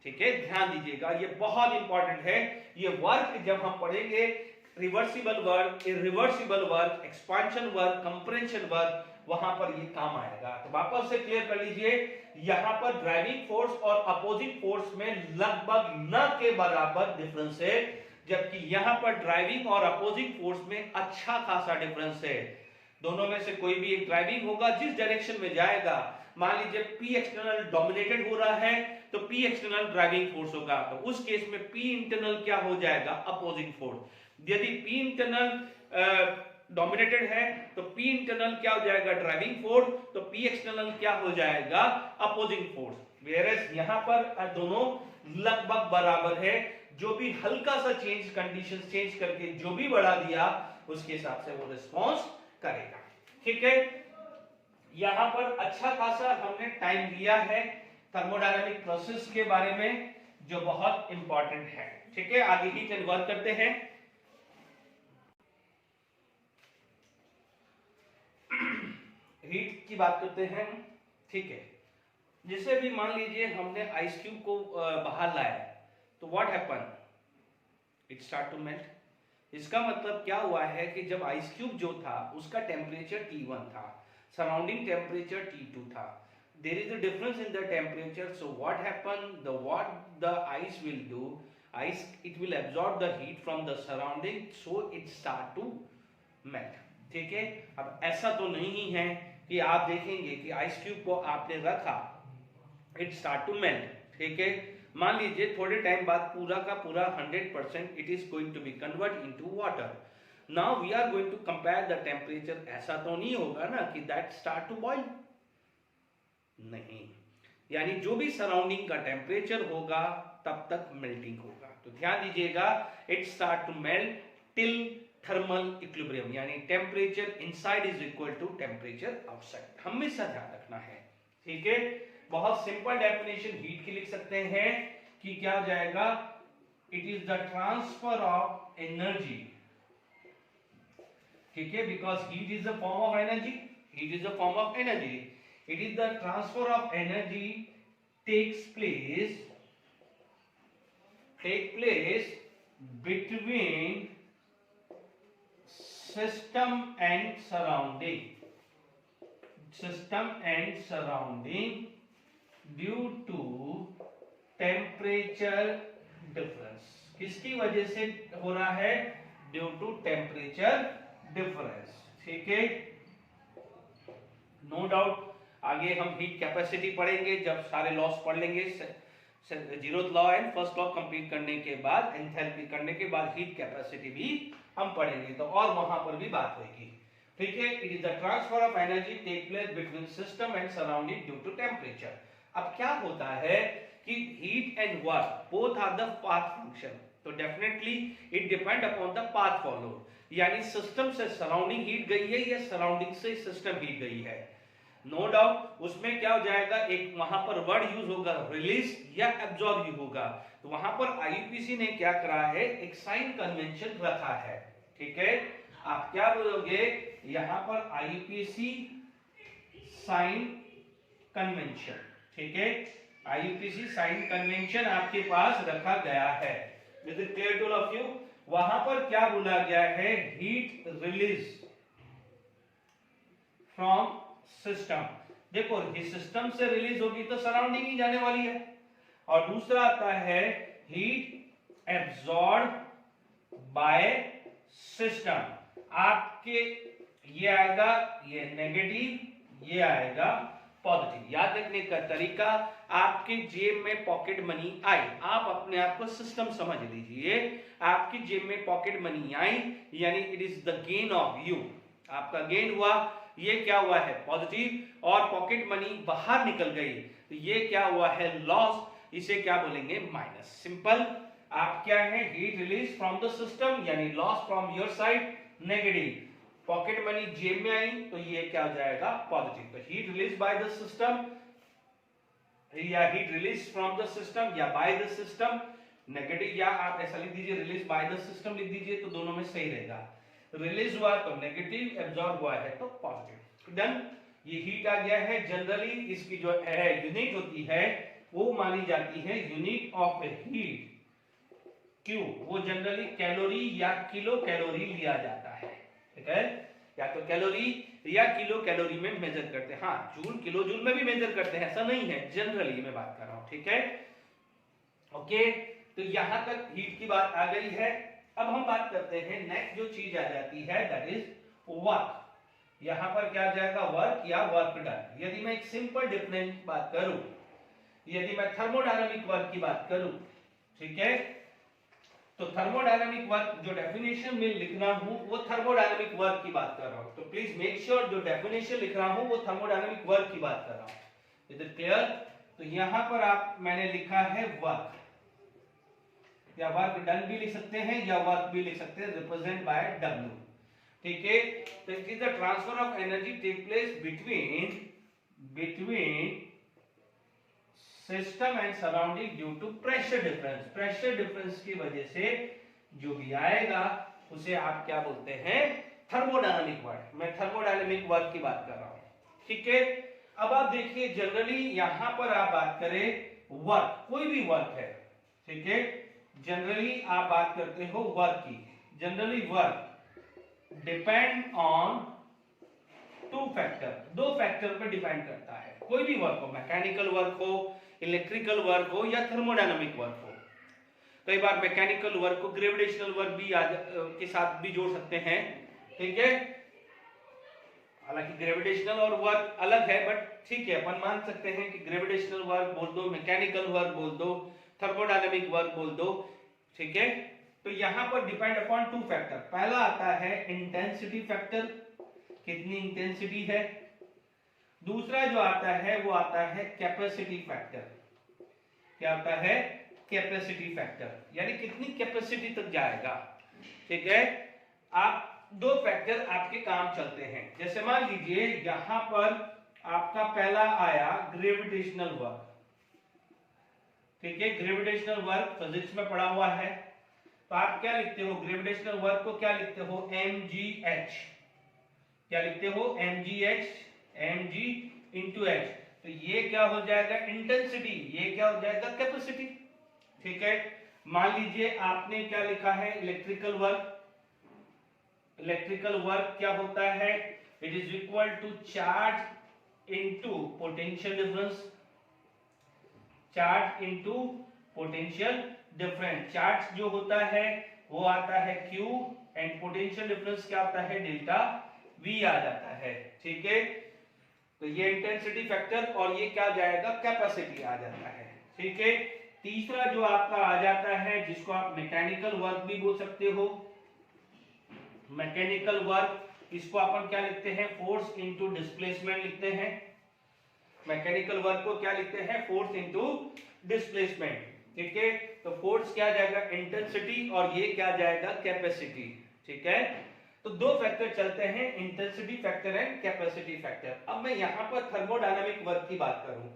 ठीक है। ध्यान दीजिएगा ये बहुत इंपॉर्टेंट है, ये वर्क जब हम पढ़ेंगे, reversible work, irreversible work, expansion work, compression work, वहां पर ये काम आएगा। तो वापस से क्लियर कर लीजिए, यहां पर ड्राइविंग फोर्स और अपोजिंग फोर्स में लगभग न के बराबर डिफरेंस है, जबकि यहां पर ड्राइविंग और अपोजिंग फोर्स में अच्छा खासा डिफरेंस है। दोनों में से कोई भी एक ड्राइविंग होगा, जिस डायरेक्शन में जाएगा, मान लीजिए P एक्सटर्नल डोमिनेटेड हो रहा है तो P एक्सटर्नल ड्राइविंग फोर्स होगा, तो उस केस में P इंटरनल क्या हो जाएगा, अपोजिंग फोर्स। यदि P इंटरनल डोमिनेटेड है तो P इंटरनल क्या हो जाएगा, ड्राइविंग फोर्स, तो P एक्सटर्नल क्या हो जाएगा, अपोजिंग फोर्स। वेयरएज यहां पर दोनों लगभग बराबर है, जो भी हल्का सा चेंज, कंडीशन चेंज करके जो भी बढ़ा दिया उसके हिसाब से वो रिस्पॉन्स करेगा, ठीक है। यहां पर अच्छा खासा हमने टाइम लिया है थर्मोडायनामिक प्रोसेस के बारे में, जो बहुत इंपॉर्टेंट है, ठीक है। आगे हीट एंड वर्क करते हैं। हीट की बात करते हैं, ठीक है। जिसे भी मान लीजिए हमने आइस क्यूब को बाहर लाया, तो what happen, it start to melt. इसका मतलब क्या हुआ है कि जब आइस क्यूब जो था उसका टेम्परेचर T1 था, सराउंडिंग टेम्परेचर T2 था, there is a difference in the temperature, so what happen, the what the ice will do, ice it will absorb the heat from the surrounding, so it start to melt. ठीक है, अब ऐसा तो नहीं है कि आप देखेंगे कि आइस क्यूब को आपने रखा, इट स्टार्ट टू मेल्ट. ठीक है, मान लीजिए थोड़े टाइम बाद पूरा का पूरा 100% it is going to be convert into water. Now we are going to compare the temperature. ऐसा तो नहीं होगा ना कि दैट स्टार्ट टू बॉइल, नहीं, यानी जो भी सराउंडिंग का टेम्परेचर होगा तब तक मेल्टिंग होगा. तो ध्यान दीजिएगा, it start to melt till thermal equilibrium, यानी temperature inside is equal to temperature outside. हमेशा ध्यान रखना है. ठीक है, बहुत सिंपल डेफिनेशन हीट की लिख सकते हैं कि क्या हो जाएगा, it is the transfer of energy. ठीक है, because heat is the form of energy, heat is the form of energy. It is the transfer of energy takes place between system and surrounding due to temperature difference. किसकी वजह से हो रहा है? Due to temperature difference. ठीक है, no doubt. आगे हम हीट कैपेसिटी पढ़ेंगे जब सारे लॉस पढ़ लेंगे. Zeroth law and first law complete करने के बाद, एंथैल्पी करने के बाद हीट कैपेसिटी भी हम पढ़ेंगे, तो और वहां पर भी बात होगी. ठीक है, it is the transfer of energy take place between system and surrounding due to temperature. अब क्या होता है कि heat and work both are the path function, तो definitely it depend upon the path followed. यानी सिस्टम से surrounding heat गई है या सराउंडिंग से सिस्टम हीट गई है. नो डाउट उसमें क्या हो जाएगा, एक वहां पर वर्ड यूज होगा रिलीज या एब्जॉर्ब होगा. तो वहां पर आईयूपीसी ने क्या करा है, एक साइन कन्वेंशन रखा है. ठीक है, आप क्या बोलोगे यहां पर, आईयूपीसी साइन कन्वेंशन. ठीक है, आईयूपीसी साइन कन्वेंशन आपके पास रखा गया है. Is it clear to all of you? वहां पर क्या बोला गया है, हीट रिलीज फ्रॉम सिस्टम. देखो सिस्टम से रिलीज होगी तो सराउंडिंग ही जाने वाली है. और दूसरा आता है हीट एब्सॉर्ब बाय सिस्टम. आपके ये आएगा, ये नेगेटिव, ये आएगा पॉजिटिव. याद रखने का तरीका, आपके जेब में पॉकेट मनी आई, आप अपने आप को सिस्टम समझ लीजिए. आपकी जेब में पॉकेट मनी आई यानी it is the gain of you, आपका गेन हुआ. ये क्या हुआ है, पॉजिटिव. और पॉकेट मनी बाहर निकल गई तो ये क्या हुआ है, लॉस. इसे क्या बोलेंगे, माइनस. सिंपल. आप क्या है, heat release from the system यानी loss from your side, negative. Pocket money जेब में आई तो ये क्या हो जाएगा, पॉजिटिव. तो heat release by the system या heat release from the system या बाय द सिस्टम, नेगेटिव. या आप ऐसा लिख दीजिए, रिलीज बाय द सिस्टम लिख दीजिए, तो दोनों में सही रहेगा. रिलीज हुआ तो नेगेटिव, एब्जॉर्ब हुआ है तो पॉजिटिव. डन. ये हीट आ गया है. जनरली इसकी जो है यूनिट होती है वो मानी जाती है यूनिट ऑफ हीट क्यू. वो जनरली कैलोरी या किलो कैलोरी लिया जाता है. ठीक है, या तो कैलोरी या किलो कैलोरी में मेजर करते हैं. हाँ, जूल किलो जूल में भी मेजर करते हैं, ऐसा नहीं है, जनरली मैं बात कर रहा हूं. ठीक है, ओके. तो यहां तक हीट की बात आ गई है. अब हम बात करते हैं नेक्स्ट जो चीज आ जाती है दैट इज वर्क. यहां पर क्या आ जाएगा, वर्क या वर्क डन. यदि मैं एक सिंपल डिफरेंस बात करूं, यदि मैं थर्मोडायनामिक वर्क की बात करूं, ठीक है, तो थर्मोडायनामिक वर्क जो डेफिनेशन में लिख रहा हूं वो थर्मोडायनामिक वर्क की बात कर रहा हूं. तो प्लीज मेक श्योर जो डेफिनेशन लिख रहा हूं वो थर्मोडायनामिक वर्क की बात कर रहा हूं. Is it clear? तो यहां पर आप मैंने लिखा है वर्क, या वर्क डन भी लिख सकते हैं या वर्क भी लिख सकते हैं, रिप्रेजेंट बाय W. ठीक है, तो it is the transfer of energy take place between system and surrounding due to pressure difference. Pressure difference की वजह से जो भी आएगा उसे आप क्या बोलते हैं, थर्मोडायनामिक वर्क. मैं थर्मोडायनामिक वर्क की बात कर रहा हूं. ठीक है, अब आप देखिए जनरली यहां पर आप बात करें वर्क, कोई भी वर्क है. ठीक है, जनरली आप बात करते हो वर्क की. Generally work depend on two factor, दो फैक्टर पर डिपेंड करता है. कोई भी वर्क हो, मैकेनिकल वर्क हो, इलेक्ट्रिकल वर्क हो या थर्मोडायनामिक वर्क हो. कई बार मैकेनिकल वर्क को ग्रेविटेशनल वर्क भी के साथ भी जोड़ सकते हैं, ठीक है। हालांकि ग्रेविटेशनल और वर्क अलग है, बट ठीक है, अपन मान सकते हैं कि ग्रेविटेशनल वर्क बोल दो, मैकेनिकल वर्क बोल दो, थर्मोडायनामिक वर्क बोल दो, ठीक है। तो यहां पर डिपेंड अपॉन टू फैक्टर। पहला आता है इंटेंसिटी फैक्टर, कितनी इंटेंसिटी है। दूसरा जो आता है वो आता है कैपेसिटी फैक्टर। क्या आता है? कैपेसिटी फैक्टर, यानी कितनी कैपेसिटी तक जाएगा, ठीक है। आप दो फैक्टर आपके काम चलते हैं। जैसे मान लीजिए यहां पर आपका पहला आया ग्रेविटेशनल वर्क, ठीक है। ग्रेविटेशनल वर्क फिजिक्स में पढ़ा हुआ है, तो आप क्या लिखते हो? ग्रेविटेशनल वर्क को क्या लिखते हो? mgh। क्या लिखते हो? mgh, mg into h। तो ये क्या हो जाएगा? इंटेंसिटी। ये क्या हो जाएगा? कैपेसिटी, ठीक है। मान लीजिए आपने क्या लिखा है? Electrical work. इलेक्ट्रिकल वर्क क्या होता है? It is equal to charge into potential difference. Charge into potential difference. Charge जो होता है वो आता है Q एंड पोटेंशियल डिफरेंस क्या होता है? डेल्टा V आ जाता है, ठीक है। तो ये इंटेंसिटी फैक्टर और ये क्या जाएगा? कैपेसिटी आ जाता है, ठीक है। तीसरा जो आपका आ जाता है, जिसको आप मैकेनिकल वर्क भी बोल सकते हो। मैकेनिकल वर्क, इसको अपन क्या लिखते हैं? फोर्स इनटू डिस्प्लेसमेंट लिखते हैं। मैकेनिकल वर्क को क्या लिखते हैं? फोर्स इनटू डिस्प्लेसमेंट, ठीक है। तो फोर्स क्या जाएगा? इंटेंसिटी, और ये क्या जाएगा? कैपेसिटी, ठीक है। तो दो फैक्टर चलते हैं, intensity factor and capacity factor. अब मैं यहाँ पर थर्मोडायनामिक वर्क की बात करूं,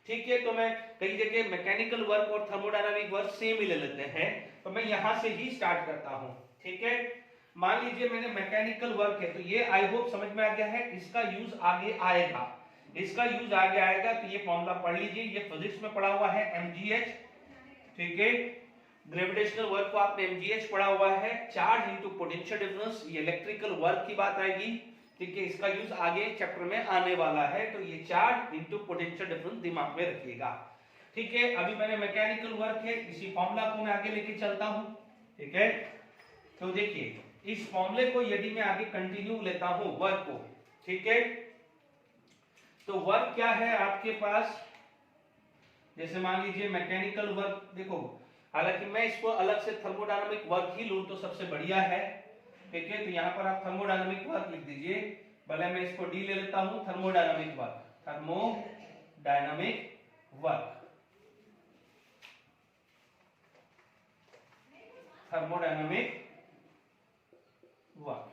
ठीक है। तो मैं कई जगह मैकेनिकल वर्क और थर्मोडायनामिक वर्क सेम ही ले लेते हैं, तो मैं यहां से ही स्टार्ट करता हूं, ठीक है। मान लीजिए मैंने मैकेनिकल वर्क है, तो ये आई होप समझ में आ गया है। इसका यूज आगे आएगा, इसका यूज आगे आएगा। तो ये फॉर्मूला पढ़ लीजिए, ये फिजिक्स में पढ़ा हुआ है, mgh, ठीक है। ग्रेविटेशनल वर्क को आपने mgh पढ़ा हुआ है। चार्ज इनटू पोटेंशियल डिफरेंस, ये इलेक्ट्रिकल वर्क की बात आएगी, ठीक है। इसका यूज आगे चैप्टर में आने वाला है, तो ये चार्ज इनटू पोटेंशियल डिफरेंस दिमाग में रखिएगा, ठीक है। अभी मैंने मैकेनिकल वर्क है, इसी फॉर्मूला को मैं आगे लेके चलता हूं, ठीक है। तो देखिए इस फॉर्मूले को यदि मैं आगे कंटिन्यू लेता हूं वर्क को, ठीक है। तो वर्क क्या है आपके पास? जैसे मान लीजिए मैकेनिकल वर्क, देखो हालांकि मैं इसको अलग से थर्मोडायनामिक वर्क ही लूं तो सबसे बढ़िया है, ठीक है। तो यहां पर आप थर्मोडायनामिक वर्क लिख दीजिए, भले मैं इसको डी ले लेता हूं, thermodynamic work, thermodynamic work, thermodynamic work,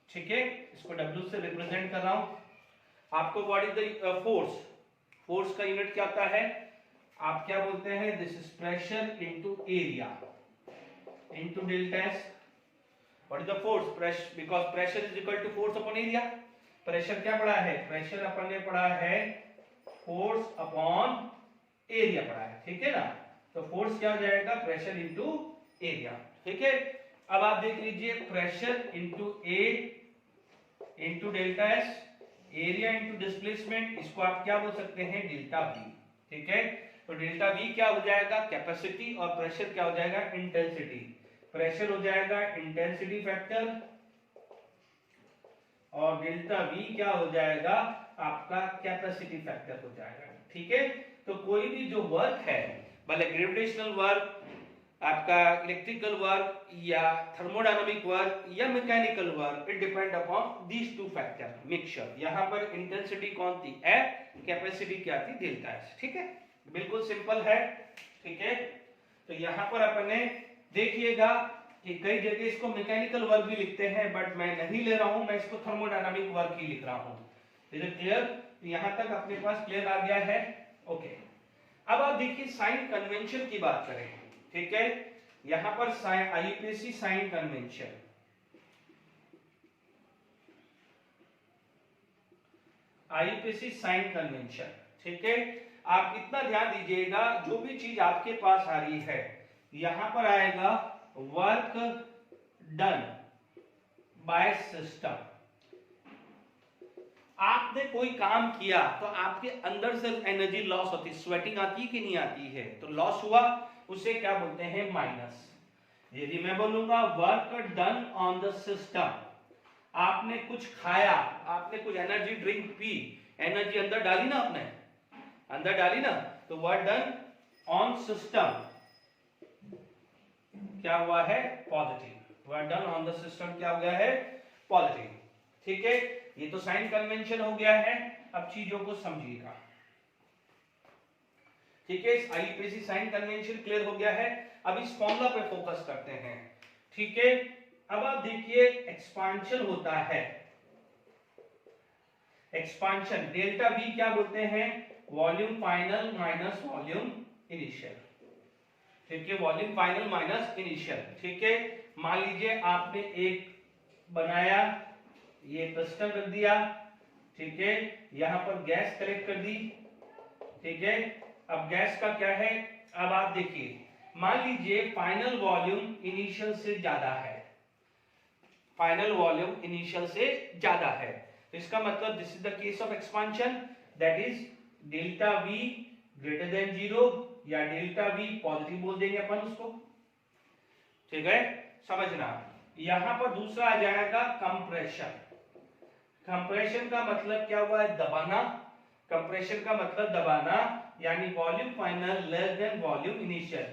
ठीक है। इसको W से रिप्रेजेंट कर रहा हूं। आपको what is the force? Force का यूनिट क्या होता है? आप क्या बोलते हैं? This is pressure into area into delta S. What is the force? Pressure, because pressure is equal to force upon area. Pressure क्या पढ़ा है? प्रेशर अपन ने पढ़ा है फोर्स अपॉन एरिया पढ़ा है, ठीक है ना। तो फोर्स क्या हो जाएगा? प्रेशर इनटू एरिया, ठीक है। अब आप देख लीजिए, प्रेशर इनटू ए into delta S, area into displacement, इसको आप क्या बोल सकते हैं? डेल्टा वी, ठीक है। तो डेल्टा वी क्या हो जाएगा? कैपेसिटी, और प्रेशर क्या हो जाएगा? इंटेंसिटी। प्रेशर हो जाएगा इंटेंसिटी फैक्टर, और डेल्टा वी क्या हो जाएगा? आपका कैपेसिटी फैक्टर हो जाएगा, ठीक है। तो कोई भी जो वर्क है, भले ग्रेविटेशनल वर्क, आपका इलेक्ट्रिकल वर्क, या थर्मोडायनामिक वर्क, या mechanical work, it depend upon these two factor mixture. यहां पर इंटेंसिटी कौन थी? एफ, कैपेसिटी क्या थी? डेल्टा एस, ठीक है। बिल्कुल सिंपल है, ठीक है। तो यहां पर अपने देखिएगा कि कई जगह इसको मैकेनिकल वर्क भी लिखते हैं, बट मैं नहीं ले रहा हूं, मैं इसको थर्मोडायनामिक वर्क ही लिख रहा हूं। Is it clear? यहां तक अपने पास क्लियर आ गया है, ओके। अब आप देखिए साइन कन्वेंशन की बात करें, ठीक है। यहां पर IUPAC sign convention, IUPAC sign convention, ठीक है। आप इतना ध्यान दीजिएगा, जो भी चीज आपके पास आ रही है, यहां पर आएगा वर्क डन बाय सिस्टम। आपने कोई काम किया तो आपके अंदर से एनर्जी लॉस होती है, स्वेटिंग आती है कि नहीं आती है, तो लॉस हुआ, उसे क्या बोलते हैं, माइनस। यदि मैं बोलूंगा work done on the system, आपने कुछ खाया, आपने कुछ एनर्जी ड्रिंक पी, एनर्जी अंदर डाली ना, आपने अंदर डाली ना, तो वर्क डन ऑन सिस्टम क्या हुआ है, positive. Work done on the system क्या हो गया है, पॉजिटिव। ठीक है, ये तो साइन कन्वेंशन हो गया है। अब चीजों को समझिएगा, ठीक है, आईपीसी साइन कन्वेंशन क्लियर हो गया है। अब इस फॉर्मूला पे फोकस करते हैं, ठीक है। अब आप देखिए एक्सपांशन होता है, एक्सपांशन डेल्टा वी क्या बोलते हैं, volume final minus volume initial, ठीक है, वॉल्यूम फाइनल माइनस इनिशियल। ठीक है, मान लीजिए आपने एक बनाया, ये पिस्टन रख दिया, ठीक है, यहां पर गैस कलेक्ट कर दी, ठीक है। अब गैस का क्या है, अब आप देखिए, मान लीजिए फाइनल वॉल्यूम इनिशियल से ज्यादा है, फाइनल वॉल्यूम इनिशियल से ज्यादा है, तो इसका मतलब this is the case of expansion, that is delta V greater than 0 या डेल्टा वी पॉजिटिव बोल देंगे अपन उसको, ठीक है, समझना। यहां पर दूसरा आ जाएगा कंप्रेशन। कंप्रेशन का मतलब क्या हुआ है, दबाना। कंप्रेशन का मतलब दबाना, यानी volume final less than volume initial,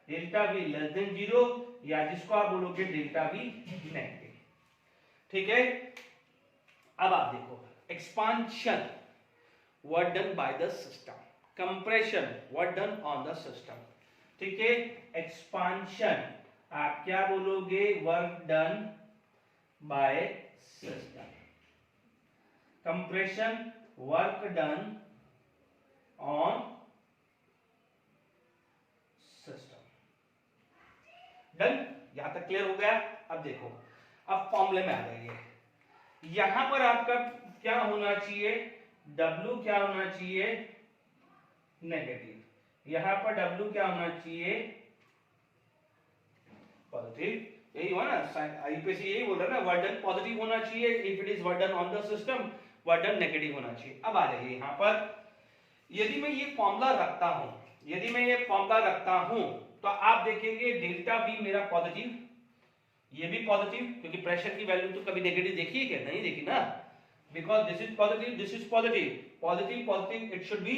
delta we less than 0 या जिसको आप बोलोगे डेल्टा वी नेगेटिव, ठीक है। अब आप देखो expansion work done by the system, compression work done on the system, ठीक है। एक्सपांशन आप क्या बोलोगे, work done by system, compression work done on system. Done, यहां तक क्लियर हो गया। अब देखो, अब फॉर्मूले में आ जाइए, यहां पर आपका क्या होना चाहिए, W क्या होना चाहिए, नेगेटिव, यहां पर W क्या होना चाहिए, पॉजिटिव। यही हुआ ना, आईपीसी यही बोल रहा है ना, वर्क डन पॉजिटिव होना चाहिए, if it is work done on the system work done negative होना चाहिए। अब आ जाइए यहां पर, यदि मैं ये फॉर्मूला रखता हूं, यदि मैं ये फॉर्मूला रखता हूं, तो आप देखेंगे डेल्टा वी मेरा पॉजिटिव, ये भी पॉजिटिव, क्योंकि प्रेशर की वैल्यू तो कभी नेगेटिव देखी है क्या, नहीं देखी ना, because this is positive, this is positive, positive positive, it should be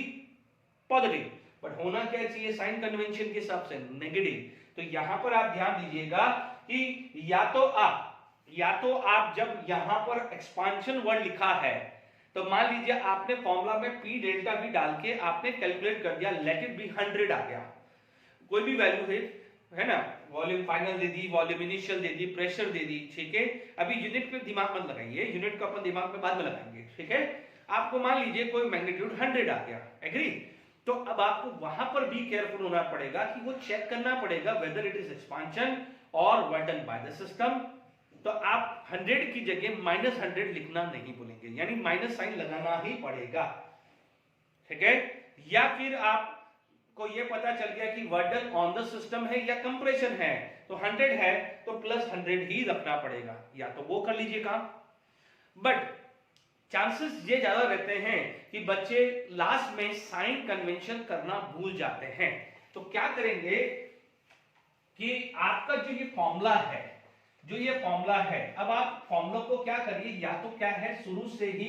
positive, but होना क्या चाहिए साइन कन्वेंशन के हिसाब से, नेगेटिव। तो यहां पर आप ध्यान दीजिएगा कि या तो आप जब यहां पर एक्सपांशन वर्ड लिखा है, तो मान लीजिए आपने फॉर्मूला में P डेल्टा V डाल के आपने कैलकुलेट कर दिया, लेट इट बी 100 आ गया, कोई भी वैल्यू है ना, वॉल्यूम फाइनल दे दी, वॉल्यूम इनिशियल दे दी, प्रेशर दे दी, ठीक है। अभी यूनिट पे दिमाग मत लगाइए, यूनिट को अपन दिमाग में बाद में लगाएंगे, ठीक है। आपको मान लीजिए कोई मैग्नीट्यूड 100 आ गया, एग्री, तो अब आपको वहां पर भी केयरफुल होना पड़ेगा कि वो चेक करना पड़ेगा वेदर इट इज एक्सपांशन और work done by the system. तो आप 100 की जगह -100 लिखना नहीं भूलेंगे, यानी माइनस साइन लगाना ही पड़ेगा, ठीक है। या फिर आपको ये पता चल गया कि work done on the system है या कंप्रेशन है, तो 100 है तो +100 ही रखना पड़ेगा, या तो वो कर लीजिए काम। बट चांसेस ये ज्यादा रहते हैं कि बच्चे लास्ट में साइन कन्वेंशन करना भूल जाते हैं, तो क्या करेंगे कि आपका जो ये फॉर्मूला है, अब आप फॉर्मूला को क्या करिए, या तो क्या है शुरू से ही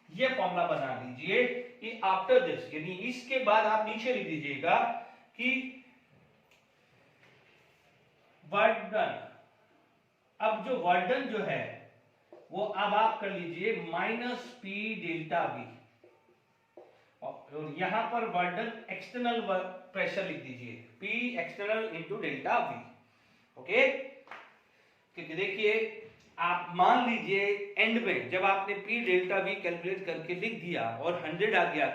ये फॉर्मूला बना लीजिए कि आफ्टर दिस, यानी इसके बाद आप नीचे लिख दीजिएगा कि वर्क डन। अब जो वर्क डन जो है वो अब आप कर लीजिए -P डेल्टा V, और यहां पर work done external work pressure लिख दीजिए, P external into delta V, okay. क्योंकि देखिए आप मान लीजिए एंड में जब आपने P डेल्टा V कैलकुलेट करके लिख दिया और 100 आ गया,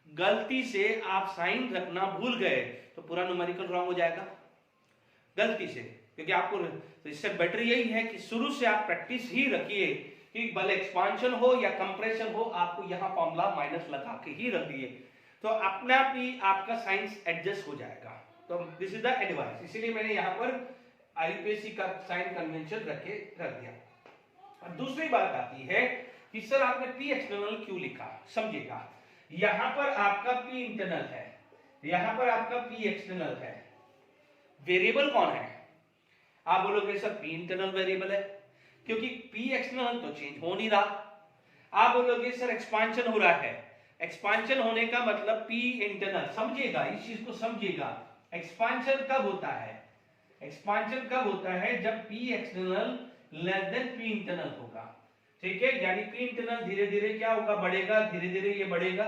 गलती से आप साइन रखना भूल गए, तो पूरा न्यूमेरिकल रॉन्ग हो जाएगा गलती से। क्योंकि आपको, तो इससे बेटर यही है कि शुरू से आप प्रैक्टिस ही रखिए कि भले एक्सपांशन हो या कंप्रेशन हो, आपको यहां फॉर्मूला माइनस लगा के ही रख दिए, तो अपने आप ही आपका साइंस एडजस्ट हो जाएगा। तो दिस इज द एडवाइस, इसीलिए मैंने यहां पर आईपीसी का साइन कन्वेंशन रख दिया। और दूसरी बात आती है कि सर आपने पी एक्सटर्नल क्यों लिखा, समझिएगा यहां पर आपका पी इंटरनल है, यहां पर आपका पी एक्सटर्नल है, वेरिएबल कौन है? आप बोलोगे सर पी इंटरनल वेरिएबल है, क्योंकि पी एक्सटर्नल तो चेंज हो नहीं रहा। आप बोलोगे सर एक्सपांशन हो रहा है, एक्सपांशन होने का मतलब पी इंटरनल, समझिएगा इस चीज को समझिएगा, एक्सपांशन कब होता है? एक्सपांशन कब होता है? जब P external less than P internal होगा, ठीक है, यानी पी इंटरनल धीरे धीरे क्या होगा, बढ़ेगा, धीरे धीरे ये बढ़ेगा,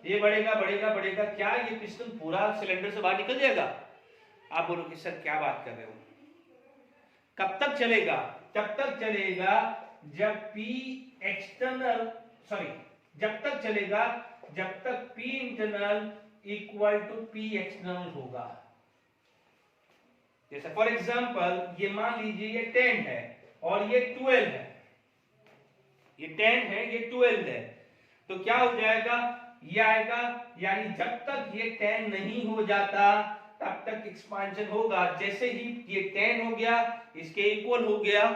ये बढ़ेगा बढ़ेगा बढ़ेगा, क्या ये पिस्टन पूरा सिलेंडर से बाहर निकल जाएगा? आप बोलोगे सर क्या बात कर रहे हो, कब तक चलेगा? तब तक चलेगा जब पी एक्सटर्नल, सॉरी जब तक चलेगा जब तक P internal equal to P external होगा। जैसे फॉर एग्जांपल ये मान लीजिए ये 10 है और ये 12 है, ये 10 है ये 12 है, तो क्या हो जाएगा, ये आएगा, यानी जब तक ये 10 नहीं हो जाता तब तक एक्सपांशन होगा। जैसे ही ये 10 हो गया, इसके इक्वल हो गया,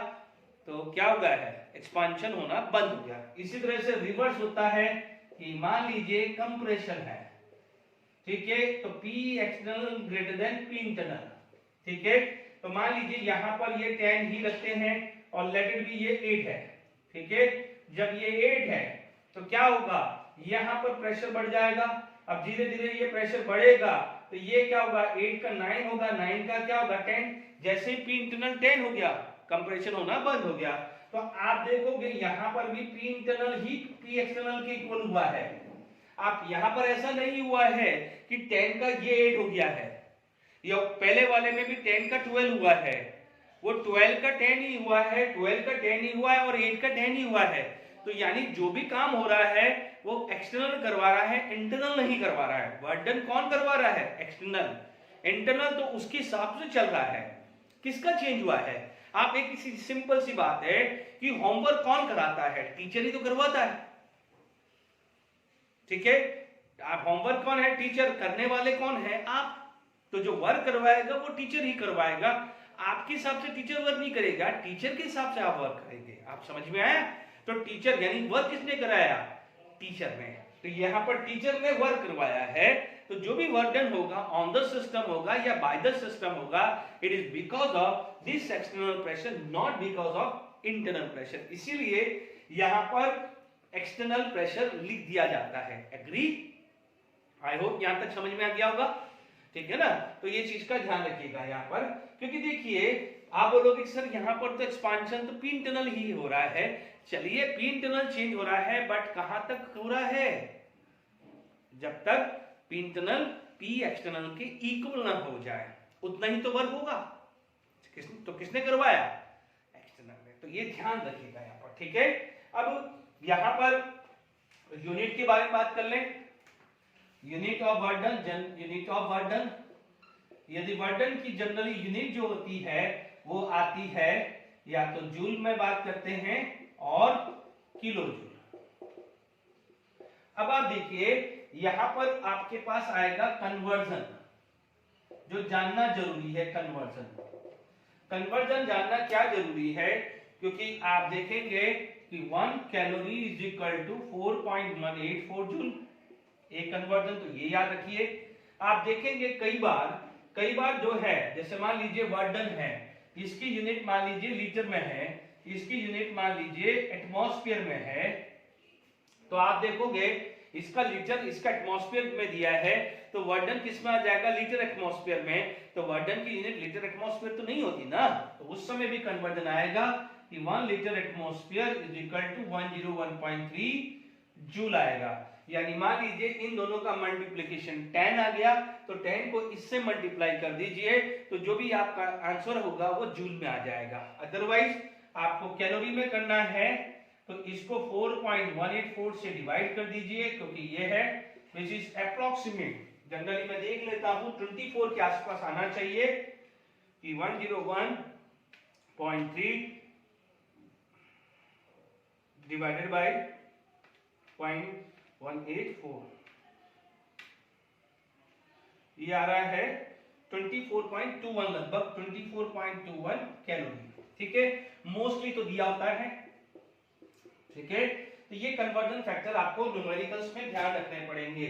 तो क्या हो गया है, एक्सपांशन होना बंद हो गया। इसी तरह से रिवर्स होता है कि मान लीजिए कंप्रेशन है, ठीक है, तो P external greater than P internal, ठीक है, तो मान लीजिए यहां पर ये 10 ही रखते हैं और लेट इट बी ये 8 है, ठीक है, जब ये 8 है तो क्या होगा, यहां पर प्रेशर बढ़ जाएगा, अब धीरे धीरे ये प्रेशर बढ़ेगा, तो ये क्या होगा, 8 का 9 होगा, 9 का क्या होगा 10, जैसे ही P इंटरनल 10 हो गया कंप्रेशन होना बंद हो गया। तो आप देखोगे यहां पर भी P इंटरनल ही P एक्सटर्नल के इक्वल हुआ है। आप यहां पर ऐसा नहीं हुआ है कि 10 का ये 8 हो गया है, या पहले वाले में भी 10 का 12 हुआ है, वो 12 का 10 ही हुआ है, 12 का 10 ही हुआ है और 8 का 10 ही हुआ है। तो यानी जो भी काम हो रहा है वो एक्सटर्नल करवा रहा है, इंटरनल नहीं करवा रहा है। वर्डन कौन करवा रहा है, एक्सटर्नल, इंटरनल तो उसके हिसाब से चल रहा है। किसका चेंज हुआ है? आप एक सिंपल सी बात है कि होमवर्क कौन कराता है, टीचर ही तो करवाता है, ठीक है, आप होमवर्क कौन है, टीचर, करने वाले कौन है, आप, तो जो वर्क करवाएगा वो टीचर ही करवाएगा, आपके हिसाब से टीचर वर्क नहीं करेगा, टीचर के हिसाब से आप वर्क करेंगे। आप समझ में आया? तो टीचर यानी वर्क किसने कराया, टीचर ने, तो यहां पर टीचर ने वर्क करवाया है, तो जो भी वर्क डन होगा ऑन द सिस्टम होगा या बाय द सिस्टम होगा, it is because of this external pressure, not because of internal pressure. इसीलिए यहां पर एक्सटर्नल प्रेशर लिख दिया जाता है। एग्री? आई होप यहां तक समझ में आ गया होगा, ठीक है ना? तो ये चीज का ध्यान रखिएगा यहां पर, क्योंकि देखिए आप बोलोगे सर यहां पर तो एक्सपांशन तो पी इंटरनल ही हो रहा है। चलिए पी इंटरनल चेंज हो रहा है, बट कहां तक हो रहा है, जब तक पी इंटरनल पी एक्सटर्नल के इक्वल ना हो जाए, उतना ही तो वर्क होगा। किसने करवाया, एक्सटर्नल ने। तो ये ध्यान रखिएगा यहां पर, ठीक है। अब यहां पर यूनिट के बारे में बात कर लें। Unit of work done, unit of work done, यदि वर्डन की जनरली यूनिट जो होती है वो आती है या तो जूल में बात करते हैं और किलो जूल। अब आप देखिए यहां पर आपके पास आएगा कन्वर्जन, जो जानना जरूरी है। कन्वर्जन जानना क्या जरूरी है, क्योंकि आप देखेंगे कि 1 calorie is equal to 4.184 joule. एक कन्वर्जन तो ये याद रखिए। आप देखेंगे कई बार जो है, जैसे मान लीजिए वर्डन है, इसकी यूनिट मान लीजिए लीटर में है, इसकी यूनिट मान लीजिए एटमॉस्फेयर में है, तो आप देखोगे इसका लीटर, इसका एटमॉस्फेयर में दिया है, तो वर्डन किस में आ जाएगा, लीटर एटमॉस्फेयर में। तो वर्डन की यूनिट लीटर एटमॉस्फेयर तो नहीं होती ना, तो उस समय भी कन्वर्जन आएगा कि 1 litre atmosphere is equal to 101.3 joule आएगा। यानी मान लीजिए इन दोनों का मल्टीप्लिकेशन 10 आ गया, तो 10 को इससे मल्टीप्लाई कर दीजिए, तो जो भी आपका आंसर होगा वो जूल में आ जाएगा। अदरवाइज आपको कैलोरी में करना है तो इसको 4.184 से डिवाइड कर दीजिए, क्योंकि ये है विच इज अप्रोक्सीमेट। जनरली मैं देख लेता हूं 24 के आसपास आना चाहिए कि 101.3 डिवाइडेड बाय 0.184, ये आ रहा है 24.21, लगभग 24.21 कैलोरी, ठीक है। मोस्टली तो दिया होता है, ठीक है, तो ये कन्वर्जन फैक्टर आपको न्यूमेरिकल्स में ध्यान रखने पड़ेंगे।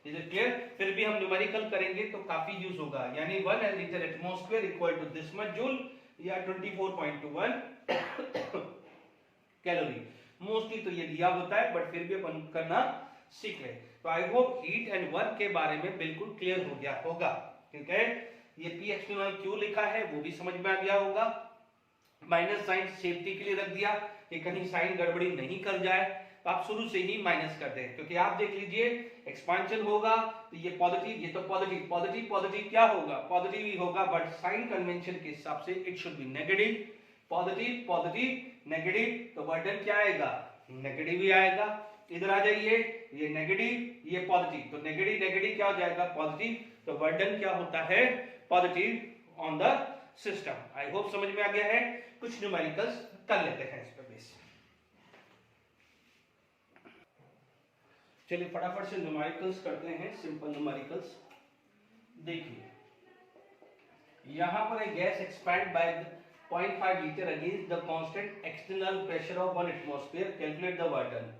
Is it clear? फिर भी हम न्यूमेरिकल करेंगे तो काफी यूज होगा, यानी 1 litre atmosphere equal to this much joule या 24.21 कैलोरी। मोस्टली तो ये दिया होता है, बट फिर भी अपन करना सीख ले। तो I hope heat and work के बारे में बिल्कुल क्लियर हो गया होगा। ठीक है, ये पी एक्सटर्नल क्यों लिखा है वो भी समझ में आ गया होगा। माइनस साइन सेफ्टी के लिए रख दिया कि कहीं साइन गड़बड़ी नहीं कर जाए, तो आप शुरू से ही माइनस कर दें, क्योंकि आप देख लीजिए एक्सपांशन होगा तो ये पॉजिटिव, ये तो पॉजिटिव पॉजिटिव पॉजिटिव क्या होगा, पॉजिटिव ही होगा, बट साइन कन्वेंशन के हिसाब से it should be negative. Positive positive negative, तो वर्डन क्या आएगा, नेगेटिव ही आएगा। इधर आ जाइए, ये नेगेटिव ये पॉजिटिव, तो नेगेटिव नेगेटिव क्या हो जाएगा, पॉजिटिव, तो वर्डन क्या होता है, positive on the system. I hope समझ में आ गया है। कुछ न्यूमेरिकल्स कर लेते हैं इस पर बेस। चलिए फटाफट से न्यूमेरिकल्स करते हैं, सिंपल न्यूमेरिकल्स। देखिए यहां पर एक gas expand by 0.5 litre against the constant external pressure of 1 atmosphere, calculate the work done.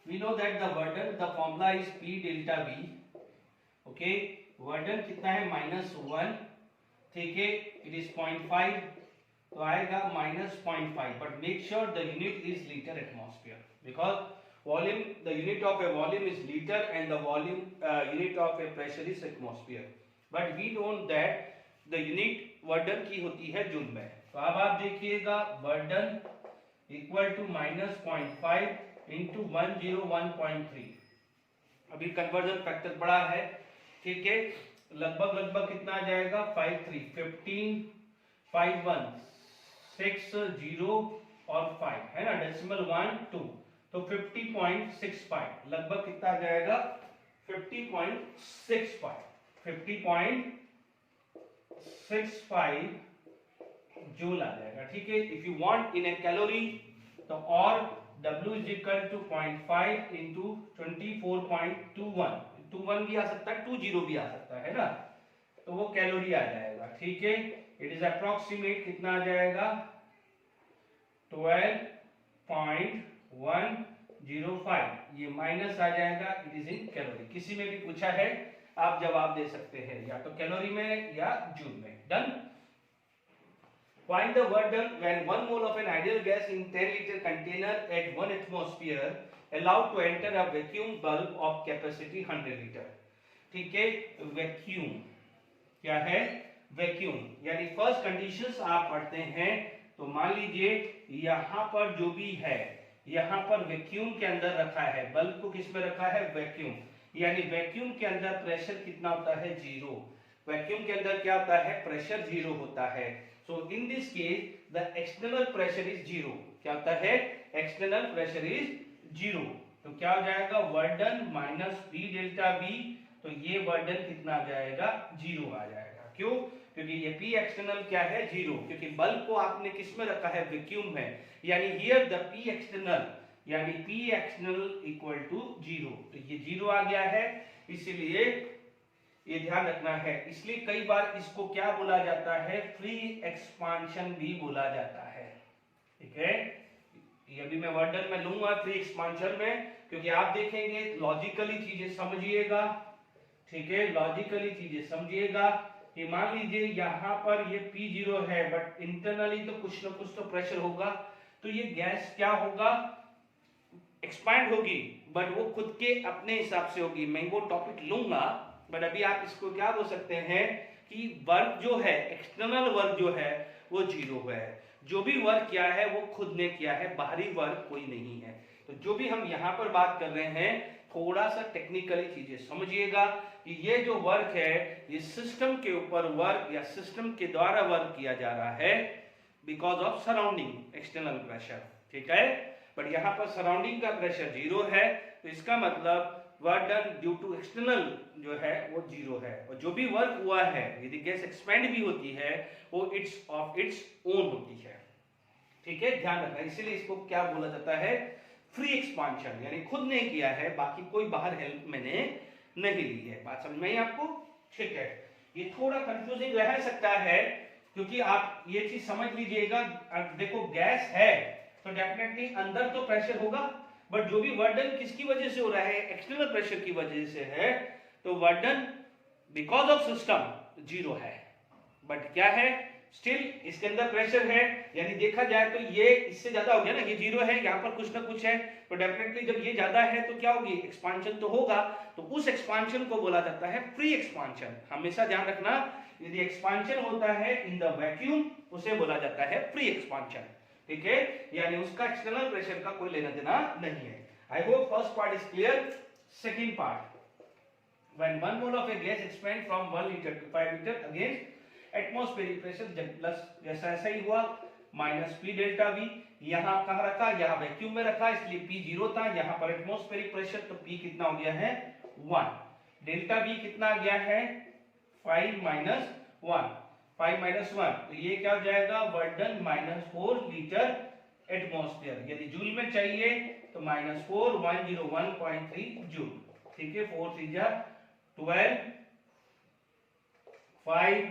We know that the burden, the formula is P delta V. Okay, burden कितना है -1, ठीक है, it is 0.5, तो आएगा -0.5, but make sure the unit is liter atmosphere, because volume, the unit of a volume is liter and the volume unit of a pressure is atmosphere, but we know that the unit burden की होती है joule में। तो अब आप देखिएगा burden equal to -0.5 into 101.3। अभी conversion factor बड़ा है, ठीक है, लगभग लगभग कितना आ जाएगा, 53 15 51 6 0 और 5 है ना, डेसिमल 1 2, तो 50.65 लगभग कितना आ जाएगा, 50.65 50.65 जूल आ जाएगा। ठीक है, if you want in A calorie तो और W is equal to 0.5 into 24.21, 21 भी आ सकता है, 20 भी आ सकता है ना, तो वो कैलोरी आ जाएगा। ठीक है, इट इज अप्रोक्सीमेट कितना आ जाएगा, 12.105, ये माइनस आ जाएगा, इट इज इन कैलोरी। किसी में भी पूछा है आप जवाब दे सकते हैं, या तो कैलोरी में या जूल में। Done. Find the burden when 1 mole of an ideal gas in 10 liter container at 1 atmosphere allowed to enter a vacuum bulb of capacity 100 liter। ठीक है, वैक्यूम क्या है, वैक्यूम यानी फर्स्ट कंडीशंस आप पढ़ते हैं, तो मान लीजिए यहां पर जो भी है, यहां पर वैक्यूम के अंदर रखा है, बल्ब को किस में रखा है, वैक्यूम, यानी वैक्यूम के अंदर प्रेशर कितना होता है, 0। वैक्यूम के अंदर क्या होता है, प्रेशर 0 होता है। So in this case the external pressure is 0। क्या होता है, external pressure is 0, तो क्या हो जाएगा, वर्डन माइनस P डेल्टा V, तो ये वर्डन कितना आ जाएगा, 0 आ जाएगा। क्यों, क्योंकि ये P एक्सटर्नल क्या है, 0, क्योंकि बल्ब को आपने किस में रखा है, वैक्यूम में, यानी हियर द P एक्सटर्नल यानी P एक्सटर्नल इक्वल टू 0, तो ये 0 आ गया है, इसीलिए ये ध्यान रखना है। इसलिए कई बार इसको क्या बोला जाता है, फ्री एक्सपांशन भी बोला जाता है। ठीक है, ये अभी मैं वर्डन में लूंगा फ्री एक्सपांशन में, क्योंकि आप देखेंगे लॉजिकली चीजें समझिएगा। ठीक है, लॉजिकली चीजें समझिएगा कि मान लीजिए यहाँ पर ये P0 है, बट इंटरनली तो कुछ ना कुछ तो प्रेशर होगा, तो ये गैस क्या होगा, एक्सपैंड होगी, बट वो खुद के अपने हिसाब से होगी। मैं वो टॉपिक लूंगा, बट अभी आप इसको क्या बोल सकते हैं कि वर्क जो है, एक्सटर्नल वर्क जो है वो 0 है, जो भी वर्क किया है वो खुद ने किया है, बाहरी वर्क कोई नहीं है। तो जो भी हम यहाँ पर बात कर रहे हैं, थोड़ा सा टेक्निकली चीजें समझिएगा कि ये जो वर्क है ये सिस्टम के ऊपर वर्क या सिस्टम के द्वारा वर्क किया जा रहा है because of surrounding external pressure. ठीक है, बट यहाँ पर सराउंडिंग का प्रेशर 0 है, तो इसका मतलब work done due to external जो है वो 0 है, और जो भी वर्क हुआ है यदि गैस एक्सपेंड भी होती है वो इट्स ऑफ इट्स ओन होती है। ठीक है, ध्यान रखना, इसीलिए इसको क्या बोला जाता है, फ्री एक्सपांशन, यानी खुद ने किया है, बाकी कोई बाहर हेल्प मैंने नहीं ली है। बात समझ में आई आपको? ठीक है, ये थोड़ा कंफ्यूजिंग रह सकता है, क्योंकि आप ये चीज समझ लीजिएगा, देखो गैस है तो डेफिनेटली अंदर तो प्रेशर होगा, बट जो भी वर्क डन किसकी वजह से हो रहा है, एक्सटर्नल प्रेशर की वजह से है, तो work done because of system zero है। बट क्या है, स्टिल इसके अंदर प्रेशर है, यानी देखा जाए तो ये इससे ज्यादा हो गया ना, ये जीरो है, यहाँ पर कुछ ना कुछ है, तो डेफिनेटली जब ये ज्यादा है तो क्या होगी, एक्सपांशन तो होगा, तो उस एक्सपांशन को बोला जाता है फ्री एक्सपांशन। हमेशा ध्यान रखना, यदि एक्सपांशन होता है इन द वैक्यूम उसे बोला जाता है फ्री एक्सपांशन, ठीक है, यानी उसका एक्सटर्नल प्रेशर का कोई लेना देना नहीं है। I hope first part is clear. Second part, when 1 mole of a gas expand from 1 liter to 5 liter against atmospheric pressure, जब प्लस जैसा ऐसा ही हुआ, माइनस पी डेल्टा वी, यहाँ कहाँ रखा, यहाँ वैक्यूम में रखा, इसलिए पी जीरो था, यहाँ पर एटमॉस्फेरिक प्रेशर, तो पी कितना हो गया है 1, डेल्टा वी कितना आ गया है 5 माइनस 1, 5 माइनस 1, तो ये क्या हो जाएगा, वर्क डन -4 लीटर एटमॉस्फेयर, यदि जूल में चाहिए तो -4 101.3 जूल, ठीक है, 4 3 जा 12, 5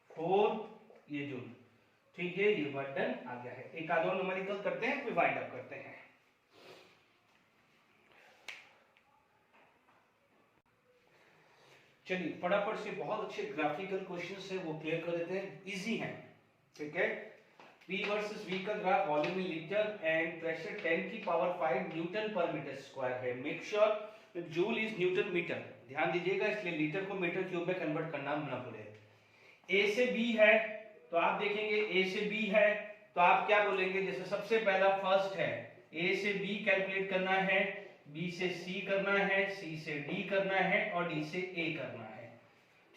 4 ये जूल, ठीक है, ये वर्क डन आ गया है। एक आधा और न्यूमेरिकल करते हैं फिर वाइंड अप करते हैं। चलिए फटाफट से बहुत अच्छे ग्राफिकल क्वेश्चंस है वो क्लियर कर देते हैं, इजी हैं, ठीक है। P वर्सेस V का graph, volume in litre and pressure 10 की power 5 newton per metre square है। Make sure joule is newton metre, ध्यान दीजिएगा, इसलिए लीटर को मीटर क्यूब में कन्वर्ट करना ना भूले। A से B है तो आप देखेंगे A से B है तो आप क्या बोलेंगे, जैसे सबसे पहला फर्स्ट है, A से B कैलकुलेट करना है, B से C करना है, C से D करना है और D से A करना है,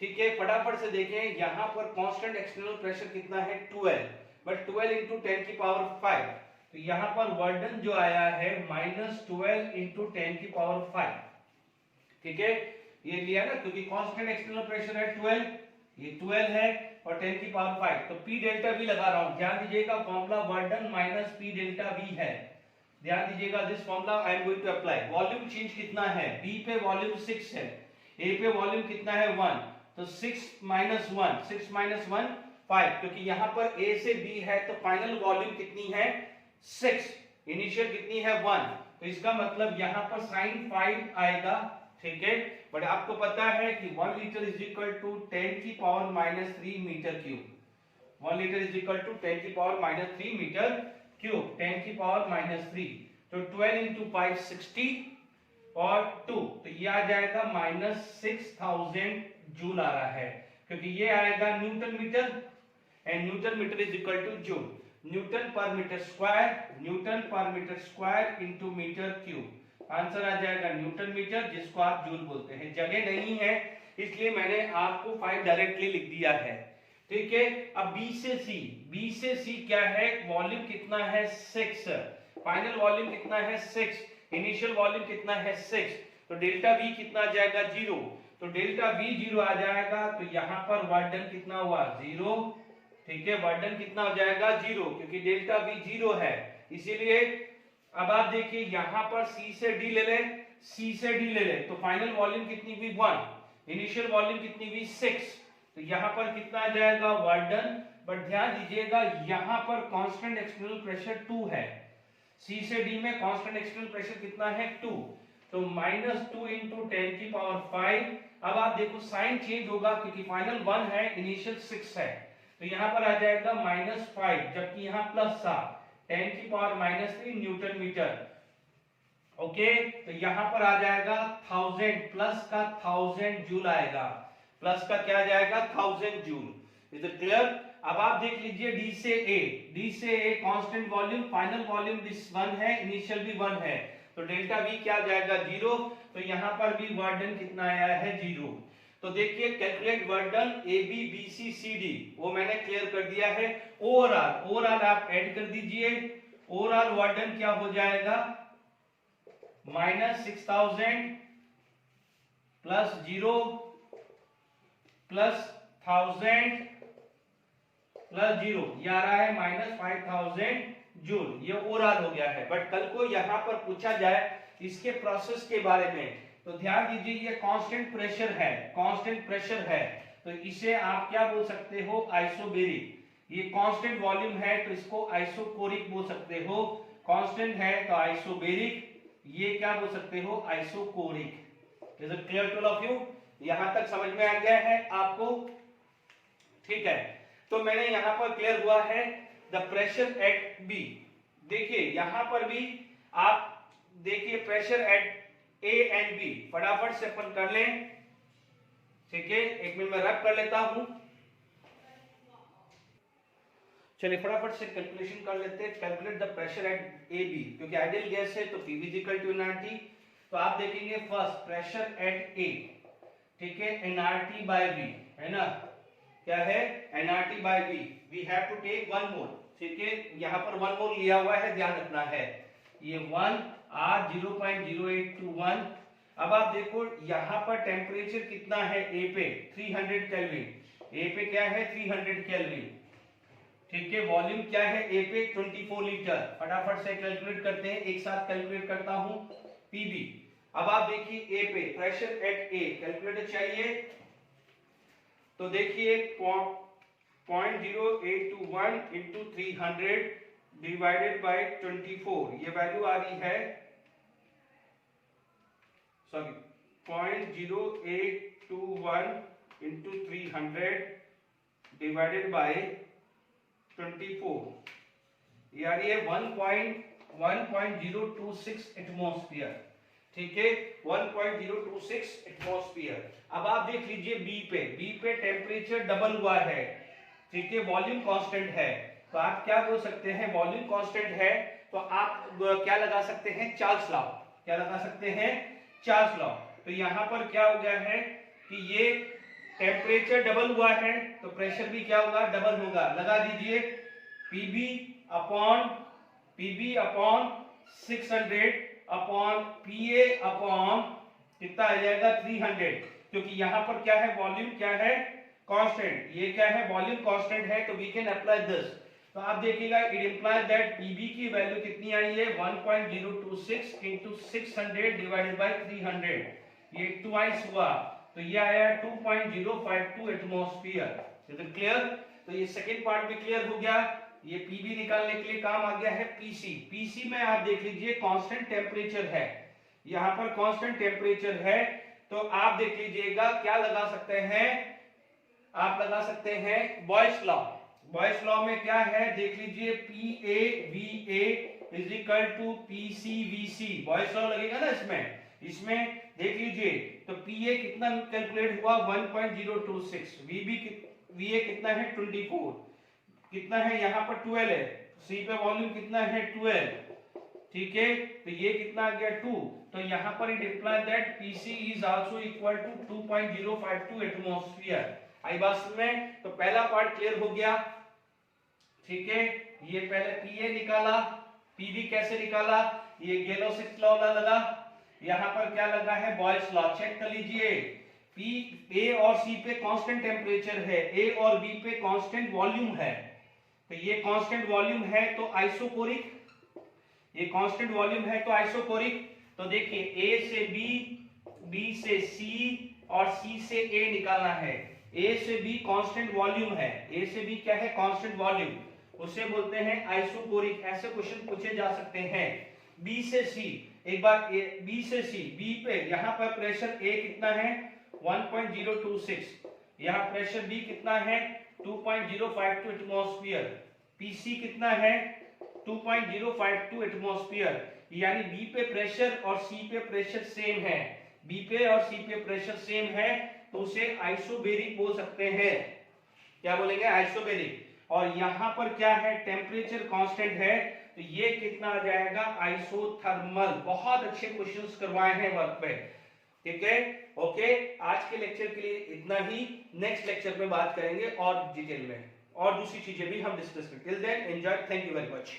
ठीक है। फटाफट से देखें, यहाँ पर कांस्टेंट एक्सटर्नल प्रेशर कितना है 12, बट 12 इंटू 10 की पावर 5, तो यहाँ पर वर्क डन जो आया है -12 इंटू 10 की पावर 5, ठीक है, ये लिया ना, क्योंकि कांस्टेंट एक्सटर्नल प्रेशर है 12, ये 12 है और 10 की पावर 5, तो P डेल्टा V लगा रहा हूं, ध्यान दीजिएगा formula work done minus P delta V है, ध्यान दीजिएगा, this formula I am going to apply. Volume change कितना है, B पे वॉल्यूम 6 है, A पे वॉल्यूम कितना है 1, तो 6 माइनस 1, 6 माइनस 1 5, क्योंकि यहाँ पर A से B है तो फाइनल वॉल्यूम कितनी है 6, इनिशियल कितनी है 1, तो इसका मतलब यहाँ पर sin 5 आएगा, ठीक है। बट आपको पता है कि 1 लीटर इज इक्वल टू 10 की power -3 metre cube, 1 litre is equal to 10 की पावर -3 मीटर क्यूब, 10 की पावर -3, तो 12 इंटू 5 60 और 2, तो ये आ जाएगा -6000 जूल आ रहा है, क्योंकि ये आएगा newton metre and newton metre is equal to joule, newton per metre square, newton per metre square into metre cube, answer आ जाएगा न्यूटन मीटर, जिसको आप जूल बोलते हैं। जगह नहीं है इसलिए मैंने आपको 5 डायरेक्टली लिख दिया है, ठीक है। अब B से C क्या है, वॉल्यूम कितना है 6, फाइनल वॉल्यूम कितना है 6, इनिशियल वॉल्यूम कितना है 6, तो डेल्टा V कितना आ जाएगा 0, तो डेल्टा V 0 आ जाएगा, तो यहाँ पर वर्क डन कितना हुआ 0, ठीक है, वर्क डन कितना हो जाएगा 0, क्योंकि डेल्टा V 0 है, इसीलिए अब आप देखिए यहाँ पर C से D ले लें, C से D ले लें, तो फाइनल वॉल्यूम कितनी हुई 1, इनिशियल वॉल्यूम कितनी हुई 6, तो यहाँ पर कितना आ जाएगा वर्क डन, बट ध्यान दीजिएगा यहाँ पर कांस्टेंट एक्सटर्नल प्रेशर 2 है, C से D में कांस्टेंट एक्सटर्नल प्रेशर कितना है 2, तो -2 इंटू 10 की पावर 5, अब आप देखो साइन चेंज होगा क्योंकि फाइनल 1 है, इनिशियल 6 है, तो यहाँ पर आ जाएगा -5, जबकि यहाँ प्लस था, 10 की पावर -3 न्यूटन मीटर, ओके, तो यहाँ पर आ जाएगा 1000, प्लस का 1000 जूल आएगा, प्लस का क्या जाएगा 1000 जूल, इज इट क्लियर। अब आप देख लीजिए D से A constant volume, final volume this 1 है, इनिशियल भी 1 है, तो डेल्टा V क्या जाएगा 0, तो यहाँ पर भी वर्क डन कितना आया है 0, तो देखिए calculate work done AB BC CD, वो मैंने क्लियर कर दिया है। ओवरऑल आप ऐड कर दीजिए, ओवरऑल वर्क डन क्या हो जाएगा -6000 प्लस 0 प्लस 1000 प्लस 0, ये आ रहा है -5000 जूल, ये ओवरऑल हो गया है। बट कल को यहाँ पर पूछा जाए इसके प्रोसेस के बारे में, तो ध्यान दीजिए ये कांस्टेंट प्रेशर है, कांस्टेंट प्रेशर है, तो इसे आप क्या बोल सकते हो आइसोबेरिक, ये कांस्टेंट वॉल्यूम है तो इसको आइसोकोरिक बोल सकते हो, कांस्टेंट है तो आइसोबेरिक, ये क्या बोल सकते हो, isochoric. Is it clear to all of you? यहां तक समझ में आ गया है आपको? ठीक है, तो मैंने यहां पर क्लियर हुआ है द प्रेशर एट बी। देखिए यहां पर भी आप देखिए pressure at A and B, फटाफट से अपन कर लें। ठीक है, एक मिनट में रब कर लेता हूं। चलिए फटाफट से कैलकुलेशन कर लेते हैं। Calculate the pressure at A B, क्योंकि आइडियल गैस है तो P V equal to NRT. तो आप देखेंगे फर्स्ट प्रेशर एट ए, ठीक है, एनआरटी बाय बी, है ना, क्या है, NRT by B. We have to take one mole, ठीक है, यहाँ पर वन मोल लिया हुआ है, ध्यान रखना है, ये 1 R 0.0821। अब आप देखो यहाँ पर टेम्परेचर कितना है ए पे, 300 केल्विन। ए पे क्या है, 300 केल्विन। ठीक है, वॉल्यूम क्या है ए पे, 24 लीटर। फटाफट से कैलकुलेट करते हैं, एक साथ कैलकुलेट करता हूं। पीबी, अब आप देखिए ए पे प्रेशर एट ए, कैलकुलेटर चाहिए तो देखिए 0.0821 इंटू 300 डिवाइडेड बाय 24, ये वैल्यू आ रही है, सॉरी 0.0821 इंटू 300 डिवाइडेड बाय 24, ये आ रही है 1.026 एटमॉस्फेयर। ठीक है, 1.026 एटमॉस्फेयर। अब आप देख लीजिए बी पे टेम्परेचर डबल हुआ है, ठीक है, वॉल्यूम कांस्टेंट है, तो आप क्या बोल सकते हैं, वॉल्यूम कांस्टेंट है तो आप क्या लगा सकते हैं, चार्ल्स लॉ। क्या लगा सकते हैं, चार्ल्स लॉ। तो यहां पर क्या हो गया है कि ये टेम्परेचर डबल हुआ है तो प्रेशर भी क्या होगा, डबल होगा। लगा दीजिए Pb upon 600 upon Pa upon कितना आ जाएगा, 300, क्योंकि यहां पर क्या है, वॉल्यूम क्या है, कांस्टेंट। ये क्या है, वॉल्यूम कांस्टेंट है, तो वी कैन अप्लाई दिस। तो आप देखिएगा इट इंप्लाइज दैट Pb की वैल्यू कितनी आई है, 1.026 इंटू 600 डिवाइडेड बाय 300, ये ट्वाइस हुआ, तो ये आया 2.052 एटमॉस्फेयर। Is it clear? तो ये सेकंड पार्ट भी क्लियर हो गया। ये Pb निकालने के लिए काम आ गया है Pc। Pc में आप देख लीजिए कांस्टेंट टेम्परेचर है, यहां पर कांस्टेंट टेम्परेचर है, तो आप देख लीजिएगा क्या लगा सकते हैं, आप लगा सकते हैं बॉयस लॉ। बॉयस लॉ में क्या है, देख लीजिए PaVa is equal to PcVc, Boyle's law लगेगा ना इसमें देख लीजिए, तो Pa कितना कैलकुलेट हुआ, 1.026, Va कितना है 24, कितना है यहाँ पर 12 है, सी पे वॉल्यूम कितना है 12, ठीक है, तो ये कितना आ गया 2, तो यहाँ पर it implies that Pc is also equal to 2.052 atmosphere. आई बात में, तो पहला पार्ट क्लियर हो गया। ठीक है, ये पहले Pa निकाला, Pb कैसे निकाला, ये गेलो-सिक्स लॉ लगा, यहाँ पर क्या लगा है, बॉयल्स लॉ। चेक कर लीजिए, A और C पे कांस्टेंट टेम्परेचर है, A और B पे कांस्टेंट वॉल्यूम है, तो ये कांस्टेंट वॉल्यूम है तो आइसोकोरिक, ये कांस्टेंट वॉल्यूम है तो आइसोकोरिक। तो देखिए A से B, B से C और C से A निकालना है। A से B कांस्टेंट वॉल्यूम है, A से B क्या है, कांस्टेंट वॉल्यूम, उसे बोलते हैं आइसोकोरिक। ऐसे क्वेश्चन पूछे जा सकते हैं। B से C, एक बार B से C, B पे यहाँ पर प्रेशर A कितना है 1.026, यहाँ प्रेशर B कितना है 2.052 एटमॉस्फेयर, PC कितना है 2.052 एटमॉस्फेयर, यानी B पे प्रेशर और C पे प्रेशर सेम है, B पे और C पे प्रेशर सेम है, तो उसे आइसोबेरिक बोल सकते हैं। क्या बोलेंगे, आइसोबेरिक। और यहाँ पर क्या है, टेम्परेचर कांस्टेंट है, तो ये कितना आ जाएगा, आइसोथर्मल। बहुत अच्छे क्वेश्चंस करवाए हैं वर्क पे, ठीक है, ओके। आज के लेक्चर के लिए इतना ही, नेक्स्ट लेक्चर में बात करेंगे और डिटेल में, और दूसरी चीजें भी हम डिस्कस करेंगे। Till then enjoy, thank you very much.